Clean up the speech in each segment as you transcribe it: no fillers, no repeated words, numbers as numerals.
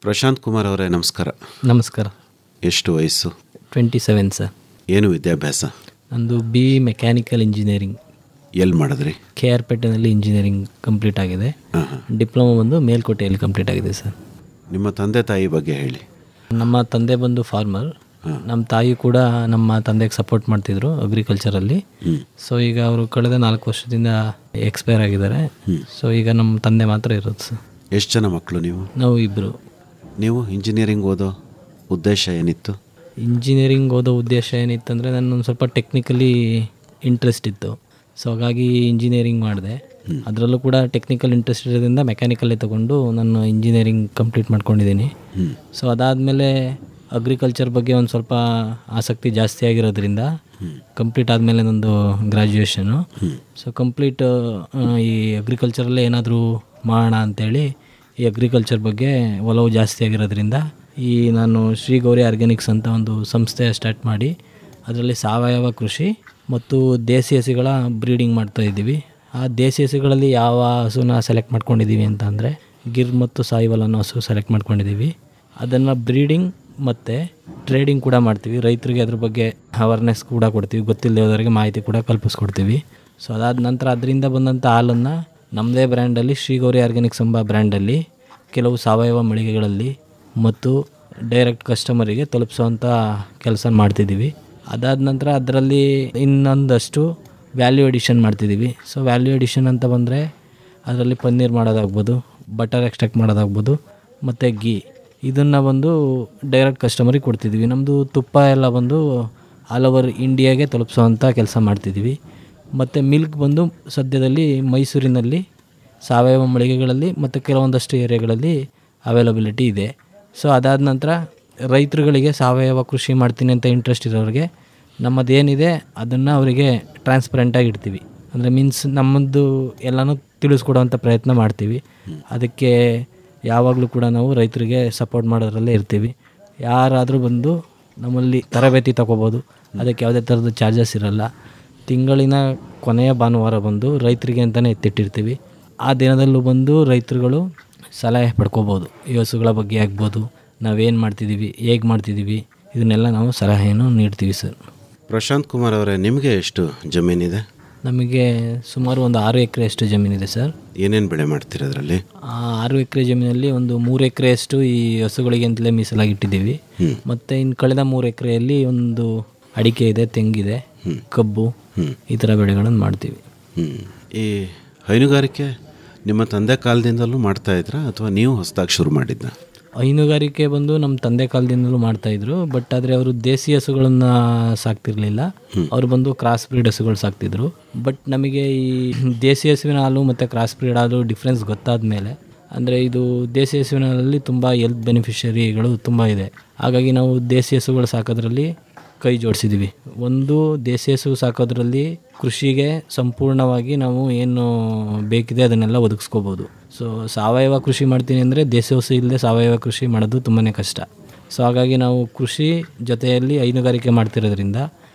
ಪ್ರಶಾಂತ್ ಕುಮಾರ್ ಅವರೇ, ನಮಸ್ಕಾರ. ನಮಸ್ಕಾರ. ಎಷ್ಟು ವಯಸ್ಸು? 27 ಸರ್. ಏನು ವಿದ್ಯಾಭ್ಯಾಸ? ನಂದು BE ಮೆಕ್ಯಾನಿಕಲ್ ಇಂಜಿನಿಯರಿಂಗ್. ಎಲ್ಲಿ ಮಾಡಿದ್ರಿ? KR ಪೇಟೆನಲ್ಲಿ ಇಂಜಿನಿಯರಿಂಗ್ ಕಂಪ್ಲೀಟ್ ಆಗಿದೆ. ಡಿಪ್ಲೊಮಾ ಬಂದು ಮೇಲ್ಕೋಟೆಯಲ್ಲಿ ಕಂಪ್ಲೀಟ್ ಆಗಿದೆ ಸರ್. ನಿಮ್ಮ ತಂದೆ ತಾಯಿ ಬಗ್ಗೆ ಹೇಳಿ. ನಮ್ಮ ತಂದೆ ಬಂದು ಫಾರ್ಮರ್. ನಮ್ಮ ತಾಯಿ ಕೂಡ ನಮ್ಮ ತಂದೆಗೆ ಸಪೋರ್ಟ್ ಮಾಡ್ತಿದ್ರು ಅಗ್ರಿಕಲ್ಚರಲ್ಲಿ. ಸೊ ಈಗ ಅವರು ಕಳೆದ 4 ವರ್ಷದಿಂದ ಎಕ್ಸ್ಪೈರ್ ಆಗಿದ್ದಾರೆ. ಸೊ ಈಗ ನಮ್ಮ ತಂದೆ ಮಾತ್ರ ಇರೋದು ಸರ್. ಎಷ್ಟು ಜನ ಮಕ್ಕಳು ನೀವು? ನಾವು ಇಬ್ಬರು. ನೀವು ಇಂಜಿನಿಯರಿಂಗ್ ಓದೋ ಉದ್ದೇಶ ಏನಿತ್ತು? ಇಂಜಿನಿಯರಿಂಗ್ ಓದೋ ಉದ್ದೇಶ ಏನಿತ್ತಂದರೆ ನನ್ನೊಂದು ಸ್ವಲ್ಪ ಟೆಕ್ನಿಕಲಿ ಇಂಟ್ರೆಸ್ಟ್ ಇತ್ತು. ಸೊ ಹಾಗಾಗಿ ಇಂಜಿನಿಯರಿಂಗ್ ಮಾಡಿದೆ. ಅದರಲ್ಲೂ ಕೂಡ ಟೆಕ್ನಿಕಲ್ ಇಂಟ್ರೆಸ್ಟ್ ಇರೋದ್ರಿಂದ ಮೆಕ್ಯಾನಿಕಲ್ಲೇ ತೊಗೊಂಡು ನಾನು ಇಂಜಿನಿಯರಿಂಗ್ ಕಂಪ್ಲೀಟ್ ಮಾಡ್ಕೊಂಡಿದ್ದೀನಿ. ಸೊ ಅದಾದಮೇಲೆ ಅಗ್ರಿಕಲ್ಚರ್ ಬಗ್ಗೆ ಒಂದು ಸ್ವಲ್ಪ ಆಸಕ್ತಿ ಜಾಸ್ತಿ ಆಗಿರೋದ್ರಿಂದ ಕಂಪ್ಲೀಟ್ ಆದಮೇಲೆ ನಂದು ಗ್ರ್ಯಾಜುಯೇಷನು. ಸೊ ಕಂಪ್ಲೀಟ್ ಈ ಅಗ್ರಿಕಲ್ಚರಲ್ಲೇ ಏನಾದರೂ ಮಾಡೋಣ ಅಂಥೇಳಿ ಈ ಅಗ್ರಿಕಲ್ಚರ್ ಬಗ್ಗೆ ಒಲವು ಜಾಸ್ತಿ ಆಗಿರೋದ್ರಿಂದ ನಾನು ಶ್ರೀ ಗೌರಿ ಆರ್ಗ್ಯಾನಿಕ್ಸ್ ಅಂತ ಒಂದು ಸಂಸ್ಥೆ ಸ್ಟಾರ್ಟ್ ಮಾಡಿ ಅದರಲ್ಲಿ ಸಾವಯವ ಕೃಷಿ ಮತ್ತು ದೇಸಿ ಹಸುಗಳ ಬ್ರೀಡಿಂಗ್ ಮಾಡ್ತಾಯಿದ್ದೀವಿ. ಆ ದೇಸಿ ಹಸುಗಳಲ್ಲಿ ಯಾವ ಹಸುನ ಸೆಲೆಕ್ಟ್ ಮಾಡ್ಕೊಂಡಿದ್ದೀವಿ ಅಂತ ಅಂದರೆ ಗಿರ್ ಮತ್ತು ಸಾಯಿವಾಲ್ ಅನ್ನೋ ಹಸು ಸೆಲೆಕ್ಟ್ ಮಾಡ್ಕೊಂಡಿದ್ದೀವಿ. ಅದನ್ನು ಬ್ರೀಡಿಂಗ್ ಮತ್ತು ಟ್ರೇಡಿಂಗ್ ಕೂಡ ಮಾಡ್ತೀವಿ. ರೈತರಿಗೆ ಅದ್ರ ಬಗ್ಗೆ ಅವೇರ್ನೆಸ್ ಕೂಡ ಕೊಡ್ತೀವಿ, ಗೊತ್ತಿಲ್ಲದೆ ಹೋದವರಿಗೆ ಮಾಹಿತಿ ಕೂಡ ಕಲ್ಪಿಸ್ಕೊಡ್ತೀವಿ. ಸೊ ಅದಾದ ನಂತರ ಅದರಿಂದ ಬಂದಂಥ ಹಾಲನ್ನು ನಮ್ಮದೇ ಬ್ರ್ಯಾಂಡಲ್ಲಿ ಶ್ರೀ ಗೌರಿ ಆರ್ಗ್ಯಾನಿಕ್ಸ್ ಎಂಬ ಬ್ರ್ಯಾಂಡಲ್ಲಿ ಕೆಲವು ಸಾವಯವ ಮಳಿಗೆಗಳಲ್ಲಿ ಮತ್ತು ಡೈರೆಕ್ಟ್ ಕಸ್ಟಮರಿಗೆ ತಲುಪಿಸೋವಂಥ ಕೆಲಸ ಮಾಡ್ತಿದ್ದೀವಿ. ಅದಾದ ನಂತರ ಅದರಲ್ಲಿ ಇನ್ನೊಂದಷ್ಟು ವ್ಯಾಲ್ಯೂ ಎಡಿಷನ್ ಮಾಡ್ತಿದ್ದೀವಿ. ಸೊ ವ್ಯಾಲ್ಯೂ ಎಡಿಷನ್ ಅಂತ ಬಂದರೆ ಅದರಲ್ಲಿ ಪನ್ನೀರ್ ಮಾಡೋದಾಗ್ಬೋದು, ಬಟರ್ ಎಕ್ಸ್ಟ್ರಾಕ್ಟ್ ಮಾಡೋದಾಗ್ಬೋದು ಮತ್ತು ಗೀ ಇದನ್ನು ಬಂದು ಡೈರೆಕ್ಟ್ ಕಸ್ಟಮರಿಗೆ ಕೊಡ್ತಿದ್ದೀವಿ. ನಮ್ಮದು ತುಪ್ಪ ಎಲ್ಲ ಬಂದು ಆಲ್ ಓವರ್ ಇಂಡಿಯಾಗೆ ತಲುಪಿಸೋವಂಥ ಕೆಲಸ ಮಾಡ್ತಿದ್ದೀವಿ. ಮತ್ತು ಮಿಲ್ಕ್ ಬಂದು ಸದ್ಯದಲ್ಲಿ ಮೈಸೂರಿನಲ್ಲಿ ಸಾವಯವ ಮಳಿಗೆಗಳಲ್ಲಿ ಮತ್ತು ಕೆಲವೊಂದಷ್ಟು ಏರಿಯಾಗಳಲ್ಲಿ ಅವೈಲಬಿಲಿಟಿ ಇದೆ. ಸೊ ಅದಾದ ನಂತರ ರೈತರುಗಳಿಗೆ ಸಾವಯವ ಕೃಷಿ ಮಾಡ್ತೀನಿ ಅಂತ ಇಂಟ್ರೆಸ್ಟ್ ಇರೋರಿಗೆ ನಮ್ಮದೇನಿದೆ ಅದನ್ನು ಅವರಿಗೆ ಟ್ರಾನ್ಸ್ಪರೆಂಟಾಗಿ ಇಡ್ತೀವಿ. ಅಂದರೆ ಮೀನ್ಸ್ ನಮ್ಮದು ಎಲ್ಲನೂ ತಿಳಿಸ್ಕೊಡೋವಂಥ ಪ್ರಯತ್ನ ಮಾಡ್ತೀವಿ. ಅದಕ್ಕೆ ಯಾವಾಗಲೂ ಕೂಡ ನಾವು ರೈತರಿಗೆ ಸಪೋರ್ಟ್ ಮಾಡೋದ್ರಲ್ಲೇ ಇರ್ತೀವಿ. ಯಾರಾದರೂ ಬಂದು ನಮ್ಮಲ್ಲಿ ತರಬೇತಿ ತೊಗೋಬೋದು. ಅದಕ್ಕೆ ಯಾವುದೇ ಥರದ ಚಾರ್ಜಸ್ ಇರೋಲ್ಲ. ತಿಂಗಳಿನ ಕೊನೆಯ ಭಾನುವಾರ ಬಂದು ರೈತರಿಗೆ ಅಂತಲೇ ಎತ್ತಿಟ್ಟಿರ್ತೀವಿ. ಆ ದಿನದಲ್ಲೂ ಬಂದು ರೈತರುಗಳು ಸಲಹೆ ಪಡ್ಕೋಬೋದು. ಈ ಹಸುಗಳ ಬಗ್ಗೆ ಆಗ್ಬೋದು, ನಾವೇನು ಮಾಡ್ತಿದ್ದೀವಿ, ಹೇಗೆ ಮಾಡ್ತಿದ್ದೀವಿ, ಇದನ್ನೆಲ್ಲ ನಾವು ಸಲಹೆಯನ್ನು ನೀಡ್ತೀವಿ ಸರ್. ಪ್ರಶಾಂತ್ ಕುಮಾರ್ ಅವರೇ, ನಿಮಗೆ ಎಷ್ಟು ಜಮೀನಿದೆ? ನಮಗೆ ಸುಮಾರು ಒಂದು 6 ಎಕರೆಯಷ್ಟು ಜಮೀನಿದೆ ಸರ್. ಏನೇನು ಬೆಳೆ ಮಾಡ್ತೀರ ಅದರಲ್ಲಿ? 6 ಎಕರೆ ಜಮೀನಲ್ಲಿ ಒಂದು 3 ಎಕರೆಯಷ್ಟು ಈ ಹಸುಗಳಿಗೆ ಅಂತಲೇ ಮೀಸಲಾಗಿಟ್ಟಿದ್ದೀವಿ. ಮತ್ತು ಇನ್ನು ಕಳೆದ 3 ಎಕರೆಯಲ್ಲಿ ಒಂದು ಅಡಿಕೆ ಇದೆ, ತೆಂಗಿದೆ, ಕಬ್ಬು, ಈ ಥರ ಬೆಳೆಗಳನ್ನು ಮಾಡ್ತೀವಿ. ಈ ಹೈನುಗಾರಿಕೆ ನಿಮ್ಮ ತಂದೆ ಕಾಲದಿಂದಲೂ ಮಾಡ್ತಾ ಇದ್ರಾ ಅಥವಾ ನೀವು ಹೊಸದಾಗಿ ಶುರು ಮಾಡಿದ್ದ? ಹೈನುಗಾರಿಕೆ ಬಂದು ನಮ್ಮ ತಂದೆ ಕಾಲದಿಂದಲೂ ಮಾಡ್ತಾಯಿದ್ರು. ಬಟ್ ಆದರೆ ಅವರು ದೇಸಿ ಹಸುಗಳನ್ನು ಸಾಕ್ತಿರ್ಲಿಲ್ಲ. ಅವರು ಬಂದು ಕ್ರಾಸ್ ಬ್ರೀಡ್ ಹಸುಗಳು ಸಾಕ್ತಿದ್ರು. ಬಟ್ ನಮಗೆ ಈ ದೇಸಿ ಹಸುವಿನ ಹಾಲು ಮತ್ತು ಕ್ರಾಸ್ ಬ್ರೀಡ್ ಹಾಲು ಡಿಫ್ರೆನ್ಸ್ ಗೊತ್ತಾದ ಮೇಲೆ, ಅಂದರೆ ಇದು ದೇಸಿ ಹಸುವಿನ ಹಾಲಲ್ಲಿ ತುಂಬ ಹೆಲ್ತ್ ಬೆನಿಫಿಷರಿಗಳು ತುಂಬ ಇದೆ. ಹಾಗಾಗಿ ನಾವು ದೇಸಿ ಹಸುಗಳು ಸಾಕೋದ್ರಲ್ಲಿ ಕೈ ಜೋಡಿಸಿದ್ದೀವಿ. ಒಂದು ದೇಸಿ ಹಸು ಸಾಕೋದ್ರಲ್ಲಿ ಕೃಷಿಗೆ ಸಂಪೂರ್ಣವಾಗಿ ನಾವು ಏನು ಬೇಕಿದೆ ಅದನ್ನೆಲ್ಲ ಒದಗಿಸ್ಕೋಬೋದು. ಸೊ ಸಾವಯವ ಕೃಷಿ ಮಾಡ್ತೀನಿ ಅಂದರೆ ದೇಸಿ ಹಸು ಇಲ್ಲದೆ ಸಾವಯವ ಕೃಷಿ ಮಾಡೋದು ತುಂಬಾ ಕಷ್ಟ. ಸೊ ಹಾಗಾಗಿ ನಾವು ಕೃಷಿ ಜೊತೆಯಲ್ಲಿ ಹೈನುಗಾರಿಕೆ ಮಾಡ್ತಿರೋದ್ರಿಂದ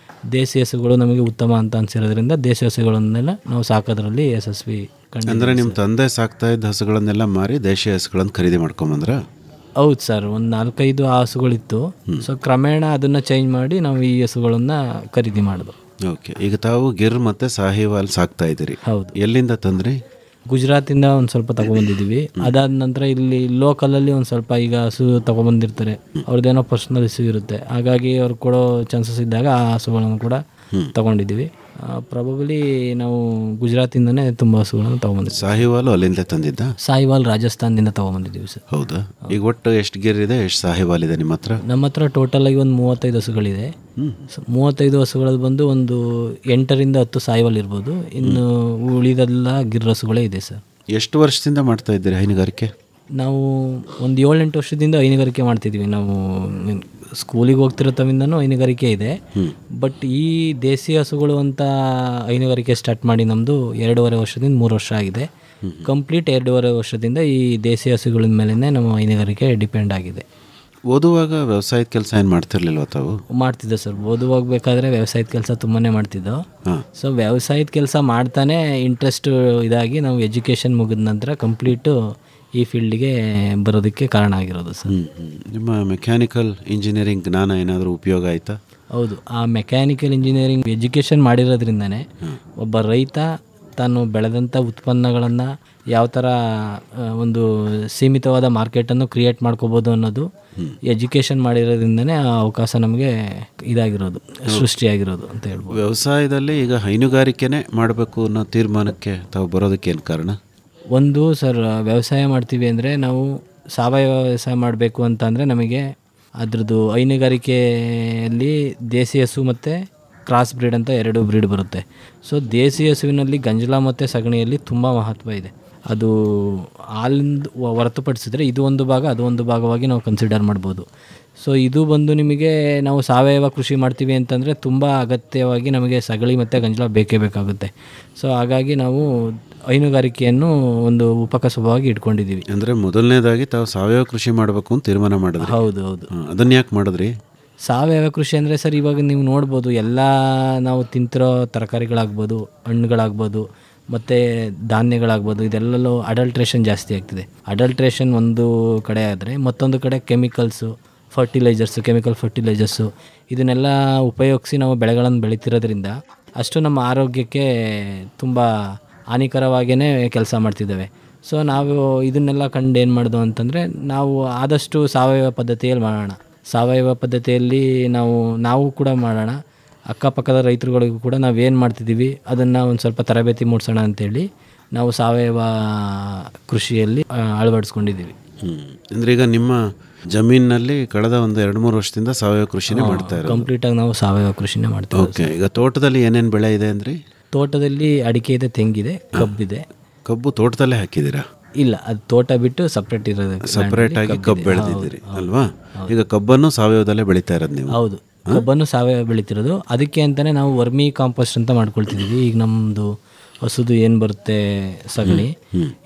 ದೇಸಿ ಹಸುಗಳು ನಮಗೆ ಉತ್ತಮ ಅಂತ ಅನಿಸಿರೋದ್ರಿಂದ ದೇಸಿ ಹಸುಗಳನ್ನೆಲ್ಲ ನಾವು ಸಾಕೋದ್ರಲ್ಲಿ ಯಶಸ್ವಿ ಕಂಡು. ಅಂದರೆ ನಿಮ್ಮ ತಂದೆ ಸಾಕ್ತಾ ಇದ್ದ ಹಸುಗಳನ್ನೆಲ್ಲ ಮಾರಿ ದೇಶಿ ಹಸುಗಳನ್ನು ಖರೀದಿ ಮಾಡ್ಕೊಂಬಂದ್ರ? ಹೌದು ಸರ್, ಒಂದು 4-5 ಹಸುಗಳಿತ್ತು. ಸೊ ಕ್ರಮೇಣ ಅದನ್ನು ಚೇಂಜ್ ಮಾಡಿ ನಾವು ಈ ಹಸುಗಳನ್ನು ಖರೀದಿ ಮಾಡಿದ್ವು. ಓಕೆ, ಈಗ ತಾವು ಗಿರ್ ಮತ್ತು ಸಾಹಿವಾಲ್ ಸಾಕ್ತಾ ಇದ್ದೀರಿ. ಹೌದು. ಎಲ್ಲಿಂದ ತಂದ್ರಿ? ಗುಜರಾತಿಂದ ಒಂದು ಸ್ವಲ್ಪ ತೊಗೊಬಂದಿದ್ದೀವಿ. ಅದಾದ ನಂತರ ಇಲ್ಲಿ ಲೋಕಲಲ್ಲಿ ಒಂದು ಸ್ವಲ್ಪ ಈಗ ಹಸು ತೊಗೊಬಂದಿರ್ತಾರೆ, ಅವ್ರದ್ದೇನೋ ಪರ್ಸ್ನಲ್ ಇಶ್ಯೂ ಇರುತ್ತೆ. ಹಾಗಾಗಿ ಅವ್ರು ಕೊಡೋ ಚಾನ್ಸಸ್ ಇದ್ದಾಗ ಆ ಹಸುಗಳನ್ನು ಕೂಡ ತೊಗೊಂಡಿದ್ದೀವಿ. ಪ್ರಾಬಬ್ಲಿ ನಾವು ಗುಜರಾತಿಂದನೇ ತುಂಬ ಹಸುಗಳನ್ನು ತೊಗೊಂಬಂದಿದ್ದೀವಿ. ಸಾಹಿವಾಲು ಅಲ್ಲಿಂದ ತಂದಿದ್ದ? ಸಾಹಿವಾಲ್ ರಾಜಸ್ಥಾನದಿಂದ ತೊಗೊಂಬಂದಿದ್ದೀವಿ ಸರ್. ಹೌದಾ? ಈಗ ಒಟ್ಟು ಎಷ್ಟು ಗಿರ್ ಇದೆ, ಎಷ್ಟು ಸಾಹಿವಾಲ್ ಇದೆ ನಿಮ್ಮ ಹತ್ರ? ನಮ್ಮ ಹತ್ರ ಟೋಟಲಾಗಿ ಒಂದು 35 ಹಸುಗಳಿದೆ. 35 ಹಸುಗಳಲ್ಲಿ ಬಂದು ಒಂದು 8ರಿಂದ 10 ಸಾಹಿವಾಲ್ ಇರ್ಬೋದು. ಇನ್ನು ಉಳಿದೆಲ್ಲ ಗಿರ್ ಹಸುಗಳೇ ಇದೆ ಸರ್. ಎಷ್ಟು ವರ್ಷದಿಂದ ಮಾಡ್ತಾ ಇದ್ದೀರಿ ಹೈನುಗಾರಿಕೆ? ನಾವು ಒಂದು 7-8 ವರ್ಷದಿಂದ ಹೈನುಗಾರಿಕೆ ಮಾಡ್ತಿದ್ದೀವಿ. ನಾವು ಸ್ಕೂಲಿಗೆ ಹೋಗ್ತಿರೋ ತವಿಂದನೂ ಹೈನುಗಾರಿಕೆ ಇದೆ. ಬಟ್ ಈ ದೇಸಿ ಹಸುಗಳು ಅಂತ ಹೈನುಗಾರಿಕೆ ಸ್ಟಾರ್ಟ್ ಮಾಡಿ ನಮ್ಮದು 2.5 ವರ್ಷದಿಂದ 3 ವರ್ಷ ಆಗಿದೆ. ಕಂಪ್ಲೀಟ್ 2.5 ವರ್ಷದಿಂದ ಈ ದೇಸಿ ಹಸುಗಳ ಮೇಲೇ ನಮ್ಮ ಹೈನುಗಾರಿಕೆ ಡಿಪೆಂಡ್ ಆಗಿದೆ. ಓದುವಾಗ ವ್ಯವಸಾಯದ ಕೆಲಸ ಏನು ಮಾಡ್ತಿರ್ಲಿಲ್ವ ತಾವು? ಮಾಡ್ತಿದ್ದೆ ಸರ್. ಓದುವಾಗಬೇಕಾದ್ರೆ ವ್ಯವಸಾಯದ ಕೆಲಸ ತುಂಬಾ ಮಾಡ್ತಿದ್ದೋ. ಸೊ ವ್ಯವಸಾಯದ ಕೆಲಸ ಮಾಡ್ತಾನೆ ಇಂಟ್ರೆಸ್ಟ್ ಇದಾಗಿ ನಾವು ಎಜುಕೇಷನ್ ಮುಗಿದ ನಂತರ ಕಂಪ್ಲೀಟು ಈ ಫೀಲ್ಡಿಗೆ ಬರೋದಕ್ಕೆ ಕಾರಣ ಆಗಿರೋದು ಸರ್. ನಿಮ್ಮ ಮೆಕ್ಯಾನಿಕಲ್ ಇಂಜಿನಿಯರಿಂಗ್ ಜ್ಞಾನ ಏನಾದರೂ ಉಪಯೋಗ ಆಯಿತಾ? ಹೌದು, ಆ ಮೆಕ್ಯಾನಿಕಲ್ ಇಂಜಿನಿಯರಿಂಗ್ ಎಜುಕೇಷನ್ ಮಾಡಿರೋದ್ರಿಂದನೇ ಒಬ್ಬ ರೈತ ತಾನು ಬೆಳೆದಂಥ ಉತ್ಪನ್ನಗಳನ್ನು ಯಾವ ಥರ ಒಂದು ಸೀಮಿತವಾದ ಮಾರ್ಕೆಟನ್ನು ಕ್ರಿಯೇಟ್ ಮಾಡ್ಕೋಬೋದು ಅನ್ನೋದು ಎಜುಕೇಷನ್ ಮಾಡಿರೋದ್ರಿಂದನೇ ಆ ಅವಕಾಶ ನಮಗೆ ಇದಾಗಿರೋದು, ಸೃಷ್ಟಿಯಾಗಿರೋದು ಅಂತ ಹೇಳ್ಬೋದು. ವ್ಯವಸಾಯದಲ್ಲಿ ಈಗ ಹೈನುಗಾರಿಕೆನೇ ಮಾಡಬೇಕು ಅನ್ನೋ ತೀರ್ಮಾನಕ್ಕೆ ತಾವು ಬರೋದಕ್ಕೆ ಏನು ಕಾರಣ? ಒಂದು ಸರ್, ವ್ಯವಸಾಯ ಮಾಡ್ತೀವಿ ಅಂದರೆ ನಾವು ಸಾವಯವ ವ್ಯವಸಾಯ ಮಾಡಬೇಕು ಅಂತಂದರೆ ನಮಗೆ ಅದ್ರದ್ದು ಹೈನುಗಾರಿಕೆಯಲ್ಲಿ ದೇಸಿ ಹಸು ಮತ್ತು ಕ್ರಾಸ್ ಬ್ರೀಡ್ ಅಂತ 2 ಬ್ರೀಡ್ ಬರುತ್ತೆ. ಸೊ ದೇಸಿ ಹಸುವಿನಲ್ಲಿ ಗಂಜಲ ಮತ್ತು ಸಗಣಿಯಲ್ಲಿ ತುಂಬ ಮಹತ್ವ ಇದೆ. ಅದು ಹಾಲಿಂದ ಹೊರತುಪಡಿಸಿದ್ರೆ ಇದು ಒಂದು ಭಾಗ, ಅದು ಒಂದು ಭಾಗವಾಗಿ ನಾವು ಕನ್ಸಿಡರ್ ಮಾಡ್ಬೋದು. ಸೊ ಇದು ಬಂದು ನಿಮಗೆ ನಾವು ಸಾವಯವ ಕೃಷಿ ಮಾಡ್ತೀವಿ ಅಂತಂದರೆ ತುಂಬ ಅಗತ್ಯವಾಗಿ ನಮಗೆ ಸಗಣಿ ಮತ್ತು ಗಂಜಲ ಬೇಕೇ ಬೇಕಾಗುತ್ತೆ. ಸೊ ಹಾಗಾಗಿ ನಾವು ಹೈನುಗಾರಿಕೆಯನ್ನು ಒಂದು ಉಪಕಸಬವಾಗಿ ಇಟ್ಕೊಂಡಿದ್ದೀವಿ. ಅಂದರೆ ಮೊದಲನೇದಾಗಿ ತಾವು ಸಾವಯವ ಕೃಷಿ ಮಾಡಬೇಕು ಅಂತ ತೀರ್ಮಾನ ಮಾಡಿದ್ರಿ? ಹೌದು ಹೌದು. ಅದನ್ನು ಯಾಕೆ ಮಾಡಿದ್ರಿ? ಸಾವಯವ ಕೃಷಿ ಅಂದರೆ ಸರ್, ಇವಾಗ ನೀವು ನೋಡ್ಬೋದು ಎಲ್ಲ ನಾವು ತಿಂತಿರೋ ತರಕಾರಿಗಳಾಗ್ಬೋದು, ಹಣ್ಣುಗಳಾಗ್ಬೋದು ಮತ್ತು ಧಾನ್ಯಗಳಾಗ್ಬೋದು, ಇದೆಲ್ಲಲ್ಲೂ ಅಡಲ್ಟ್ರೇಷನ್ ಜಾಸ್ತಿ ಆಗ್ತಿದೆ. ಅಡಲ್ಟ್ರೇಷನ್ ಒಂದು ಕಡೆ ಆದರೆ ಮತ್ತೊಂದು ಕಡೆ ಕೆಮಿಕಲ್ಸು, ಕೆಮಿಕಲ್ ಫರ್ಟಿಲೈಸರ್ಸು ಇದನ್ನೆಲ್ಲ ಉಪಯೋಗಿಸಿ ನಾವು ಬೆಳೆಗಳನ್ನು ಬೆಳೀತಿರೋದ್ರಿಂದ ಅಷ್ಟು ನಮ್ಮ ಆರೋಗ್ಯಕ್ಕೆ ತುಂಬ ಹಾನಿಕರವಾಗಿಯೇ ಕೆಲಸ ಮಾಡ್ತಿದ್ದೇವೆ. ಸೊ ನಾವು ಇದನ್ನೆಲ್ಲ ಕಂಡು ಏನು ಮಾಡೋದು ಅಂತಂದರೆ, ನಾವು ಆದಷ್ಟು ಸಾವಯವ ಪದ್ಧತಿಯಲ್ಲಿ ಮಾಡೋಣ. ಸಾವಯವ ಪದ್ಧತಿಯಲ್ಲಿ ನಾವು ಕೂಡ ಮಾಡೋಣ. ಅಕ್ಕಪಕ್ಕದ ರೈತರುಗಳಿಗೂ ಕೂಡ ನಾವೇನು ಮಾಡ್ತಿದ್ದೀವಿ ಅದನ್ನು ಒಂದು ಸ್ವಲ್ಪ ತರಬೇತಿ ಮೂಡಿಸೋಣ ಅಂತೇಳಿ ನಾವು ಸಾವಯವ ಕೃಷಿಯಲ್ಲಿ ಅಳವಡಿಸ್ಕೊಂಡಿದ್ದೀವಿ. ಅಂದರೆ ಈಗ ನಿಮ್ಮ ಜಮೀನಿನಲ್ಲಿ ಕಳೆದ ಒಂದು 2-3 ವರ್ಷದಿಂದ ಸಾವಯವ ಕೃಷಿನೇ ಮಾಡ್ತಾ ಇರೋದು? ಕಂಪ್ಲೀಟಾಗಿ ನಾವು ಸಾವಯವ ಕೃಷಿನೇ ಮಾಡ್ತೀವಿ. ಓಕೆ. ಈಗ ತೋಟದಲ್ಲಿ ಏನೇನು ಬೆಳೆ ಇದೆ ಅಂದ್ರಿ? ತೋಟದಲ್ಲಿ ಅಡಿಕೆ ಇದೆ, ತೆಂಗಿದೆ, ಕಬ್ಬಿದೆ. ಕಬ್ಬು ತೋಟದಲ್ಲೇ ಹಾಕಿದ್ದೀರಾ? ಇಲ್ಲ, ಅದು ತೋಟ ಬಿಟ್ಟು ಸಪ್ರೇಟ್ ಇರೋದು, ಸಪ್ರೇಟ್ ಆಗಿ ಕಬ್ಬು ಬೆಳೆದಿದ್ದೀರಿ ಅಲ್ವಾ? ಈಗ ಕಬ್ಬನ್ನು ಸಾವಯವದಲ್ಲೇ ಬೆಳೀತಾ ಇರೋದು ನೀವು? ಹೌದು, ಕಬ್ಬನ್ನು ಸಾವಯವ ಬೆಳೀತಿರೋದು. ಅದಕ್ಕೆ ಅಂತಲೇ ನಾವು ವರ್ಮಿ ಕಾಂಪೋಸ್ಟ್ ಅಂತ ಮಾಡ್ಕೊಳ್ತಿದ್ದೀವಿ. ಈಗ ನಮ್ಮದು ಹಸುದು ಏನು ಬರುತ್ತೆ ಸಗಣಿ,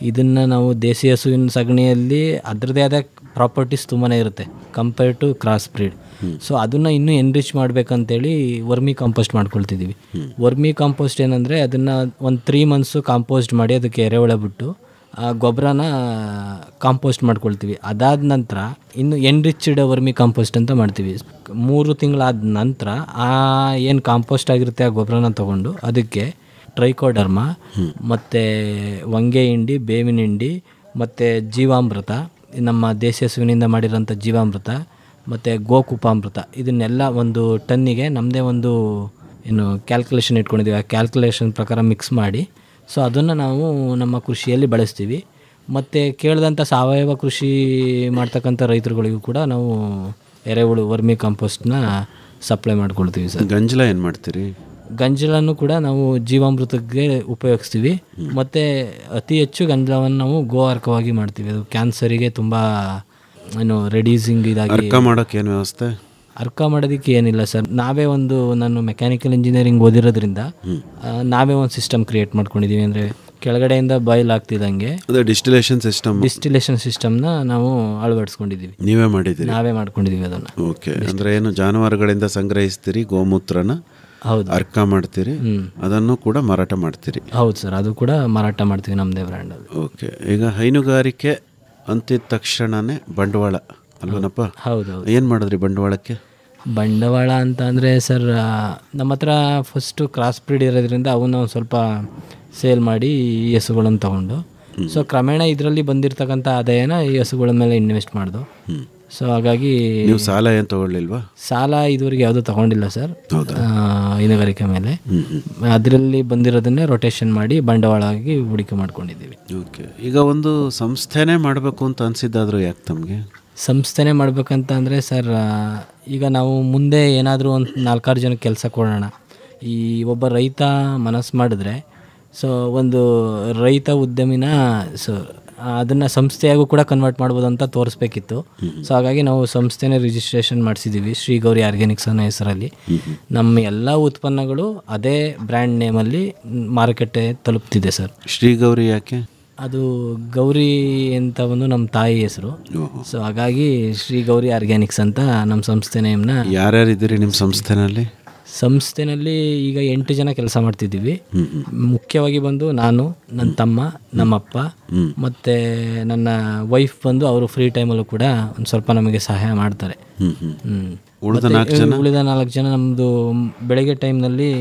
ಇದನ್ನು ನಾವು ದೇಸಿ ಹಸುವಿನ ಸಗಣಿಯಲ್ಲಿ ಅದರದೇ ಆದ ಪ್ರಾಪರ್ಟೀಸ್ ತುಂಬಾ ಇರುತ್ತೆ compare to cross breed. So ಅದನ್ನು ಇನ್ನೂ ಎನ್ರಿಚ್ ಮಾಡಬೇಕಂತೇಳಿ ವರ್ಮಿ ಕಾಂಪೋಸ್ಟ್ ಮಾಡ್ಕೊಳ್ತಿದ್ದೀವಿ. ವರ್ಮಿ ಕಾಂಪೋಸ್ಟ್ ಏನಂದರೆ, ಅದನ್ನು ಒಂದು 3 ಮಂತ್ಸು ಕಾಂಪೋಸ್ಟ್ ಮಾಡಿ ಅದಕ್ಕೆ ಎರೆಹುಳ ಬಿಟ್ಟು ಆ ಗೊಬ್ಬರನ ಕಾಂಪೋಸ್ಟ್ ಮಾಡ್ಕೊಳ್ತೀವಿ. ಅದಾದ ನಂತರ ಇನ್ನು ಎನ್ರಿಚ್ಡ್ ವರ್ಮಿ ಕಾಂಪೋಸ್ಟ್ ಅಂತ ಮಾಡ್ತೀವಿ. 3 ತಿಂಗಳಾದ ನಂತರ ಆ ಏನು ಕಾಂಪೋಸ್ಟ್ ಆಗಿರುತ್ತೆ ಆ ಗೊಬ್ಬರನ ತೊಗೊಂಡು ಅದಕ್ಕೆ ಟ್ರೈಕೋಡರ್ಮ ಮತ್ತು ಹೊಂಗೆ ಹಿಂಡಿ, ಬೇವಿನ ಹಿಂಡಿ ಮತ್ತು ಜೀವಾಮೃತ, ನಮ್ಮ ದೇಸಿ ಹಸುವಿನಿಂದ ಮಾಡಿರೋಂಥ ಜೀವಾಮೃತ ಮತ್ತು ಗೋಕುಪಾಮೃತ, ಇದನ್ನೆಲ್ಲ ಒಂದು ಟನ್ನಿಗೆ ನಮ್ಮದೇ ಒಂದು ಏನು ಕ್ಯಾಲ್ಕುಲೇಷನ್ ಇಟ್ಕೊಂಡಿದ್ದೀವಿ. ಆ ಕ್ಯಾಲ್ಕುಲೇಷನ್ ಪ್ರಕಾರ ಮಿಕ್ಸ್ ಮಾಡಿ ಸೊ ಅದನ್ನು ನಾವು ನಮ್ಮ ಕೃಷಿಯಲ್ಲಿ ಬಳಸ್ತೀವಿ. ಮತ್ತು ಕೇಳಿದಂಥ ಸಾವಯವ ಕೃಷಿ ಮಾಡ್ತಕ್ಕಂಥ ರೈತರುಗಳಿಗೂ ಕೂಡ ನಾವು ಎರೆಹುಳು ವರ್ಮಿ ಕಾಂಪೋಸ್ಟ್ನ ಸಪ್ಲೈ ಮಾಡ್ಕೊಳ್ತೀವಿ ಸರ್. ಗಂಜಲ ಏನು ಮಾಡ್ತೀರಿ? ಗಂಜಲನ್ನು ಕೂಡ ನಾವು ಜೀವಾಮೃತಕ್ಕೆ ಉಪಯೋಗಿಸ್ತೀವಿ. ಮತ್ತು ಅತಿ ಹೆಚ್ಚು ಗಂಜಲವನ್ನು ನಾವು ಗೋವಾರ್ಕವಾಗಿ ಮಾಡ್ತೀವಿ. ಅದು ಕ್ಯಾನ್ಸರಿಗೆ ತುಂಬ ಏನು ರೆಡ್ಯೂಸಿಂಗ್ ಇದಾಗಿ. ಅರ್ಕ ಮಾಡೋಕ್ಕೆ ಏನು ವ್ಯವಸ್ಥೆ? ಅರ್ಕ ಮಾಡೋದಕ್ಕೆ ಏನಿಲ್ಲ ಸರ್, ನಾವೇ ನಾನು ಮೆಕ್ಯಾನಿಕಲ್ ಇಂಜಿನಿಯರಿಂಗ್ ಓದಿರೋದ್ರಿಂದ ನಾವೇ ಒಂದು ಸಿಸ್ಟಮ್ ಕ್ರಿಯೇಟ್ ಮಾಡ್ಕೊಂಡಿದ್ದೀವಿ. ಅಂದರೆ ಕೆಳಗಡೆಯಿಂದ ಬಾಯ್ಲ್ ಆಗ್ತಿದ್ದಂಗೆ ಡಿಸ್ಟಿಲೇಷನ್ ಸಿಸ್ಟಮ್ನ ನಾವು ಅಳವಡಿಸ್ಕೊಂಡಿದ್ದೀವಿ. ನೀವೇ ಮಾಡಿದ್ದೀರಿ? ನಾವೇ ಮಾಡ್ಕೊಂಡಿದ್ದೀವಿ ಅದನ್ನು. ಓಕೆ. ಅಂದರೆ ಏನು ಜಾನುವಾರುಗಳಿಂದ ಸಂಗ್ರಹಿಸ್ತೀರಿ ಗೋಮೂತ್ರನ? ಹೌದು. ಅರ್ಕ ಮಾಡ್ತೀರಿ, ಅದನ್ನು ಕೂಡ ಮಾರಾಟ ಮಾಡ್ತೀರಿ? ಹೌದು ಸರ್, ಅದು ಕೂಡ ಮಾರಾಟ ಮಾಡ್ತೀವಿ ನಮ್ಮದೇ ಬ್ರ್ಯಾಂಡಲ್ಲಿ. ಓಕೆ. ಈಗ ಹೈನುಗಾರಿಕೆ ಅಂತಿದ ತಕ್ಷಣನೇ ಬಂಡವಾಳ ಅಲ್ವನಪ್ಪ? ಹೌದು. ಏನು ಮಾಡಿದ್ರಿ ಬಂಡವಾಳಕ್ಕೆ? ಬಂಡವಾಳ ಅಂತ ಅಂದರೆ ಸರ್, ನಮ್ಮ ಹತ್ರ ಫಸ್ಟು ಕ್ರಾಸ್ ಬ್ರೀಡ್ ಇರೋದ್ರಿಂದ ಅವನ್ನ ಒಂದು ಸ್ವಲ್ಪ ಸೇಲ್ ಮಾಡಿ ಈ ಹಸುಗಳನ್ನು ತೊಗೊಂಡು, ಸೊ ಕ್ರಮೇಣ ಇದರಲ್ಲಿ ಬಂದಿರತಕ್ಕಂಥ ಆದಾಯನ ಈ ಹಸುಗಳ ಮೇಲೆ ಇನ್ವೆಸ್ಟ್ ಮಾಡ್ದು. ಸೊ ಹಾಗಾಗಿ ನೀವು ಸಾಲ ಏನು ತೊಗೊಳ್ಳಿಲ್ವಾ? ಸಾಲ ಇದುವರೆಗೆ ಯಾವುದೂ ತೊಗೊಂಡಿಲ್ಲ ಸರ್ ಹೈನುಗಾರಿಕೆ ಮೇಲೆ. ಅದರಲ್ಲಿ ಬಂದಿರೋದನ್ನೇ ರೊಟೇಷನ್ ಮಾಡಿ ಬಂಡವಾಳ ಆಗಿ ಹೂಡಿಕೆ ಮಾಡ್ಕೊಂಡಿದ್ದೀವಿ. ಓಕೆ. ಈಗ ಒಂದು ಸಂಸ್ಥೆನೇ ಮಾಡಬೇಕು ಅಂತ ಅನಿಸಿದ್ದಾದರೂ ಯಾಕೆ ತಮಗೆ? ಸಂಸ್ಥೆನೇ ಮಾಡಬೇಕಂತ ಅಂದರೆ ಸರ್, ಈಗ ನಾವು ಮುಂದೆ ಏನಾದರೂ ಒಂದು 4-6 ಜನಕ್ಕೆ ಕೆಲಸ ಕೊಡೋಣ. ಈ ಒಬ್ಬ ರೈತ ಮನಸ್ಸು ಮಾಡಿದ್ರೆ ಸೊ ಒಂದು ರೈತ ಉದ್ಯಮಿನ ಸೊ ಅದನ್ನು ಸಂಸ್ಥೆಯಾಗೂ ಕೂಡ ಕನ್ವರ್ಟ್ ಮಾಡ್ಬೋದು ಅಂತ ತೋರಿಸ್ಬೇಕಿತ್ತು. ಸೊ ಹಾಗಾಗಿ ನಾವು ಸಂಸ್ಥೆನೇ ರಿಜಿಸ್ಟ್ರೇಷನ್ ಮಾಡಿಸಿದ್ದೀವಿ ಶ್ರೀ ಗೌರಿ ಆರ್ಗ್ಯಾನಿಕ್ಸ್ ಅನ್ನೋ ಹೆಸರಲ್ಲಿ. ನಮ್ಮ ಎಲ್ಲ ಉತ್ಪನ್ನಗಳು ಅದೇ ಬ್ರ್ಯಾಂಡ್ ನೇಮಲ್ಲಿ ಮಾರುಕಟ್ಟೆ ತಲುಪ್ತಿದೆ ಸರ್. ಶ್ರೀ ಗೌರಿ ಯಾಕೆ? ಅದು ಗೌರಿ ಅಂತ ಒಂದು ನಮ್ಮ ತಾಯಿ ಹೆಸರು. ಸೊ ಹಾಗಾಗಿ ಶ್ರೀ ಗೌರಿ ಆರ್ಗ್ಯಾನಿಕ್ಸ್ ಅಂತ ನಮ್ಮ ಸಂಸ್ಥೆ ನೇಮ್ನ. ಯಾರ್ಯಾರಿದ್ದೀರಿ ನಿಮ್ಮ ಸಂಸ್ಥೆನಲ್ಲಿ? ಸಂಸ್ಥೆನಲ್ಲಿ ಈಗ 8 ಜನ ಕೆಲಸ ಮಾಡ್ತಿದ್ದೀವಿ. ಮುಖ್ಯವಾಗಿ ಬಂದು ನಾನು, ನನ್ನ ತಮ್ಮ, ನಮ್ಮಪ್ಪ ಮತ್ತು ನನ್ನ ವೈಫ್ ಬಂದು ಅವರು ಫ್ರೀ ಟೈಮಲ್ಲೂ ಕೂಡ ಒಂದು ಸ್ವಲ್ಪ ನಮಗೆ ಸಹಾಯ ಮಾಡ್ತಾರೆ. ಉಳಿದ 4 ಜನ ನಮ್ಮದು ಬೆಳಗ್ಗೆ ಟೈಮ್ನಲ್ಲಿ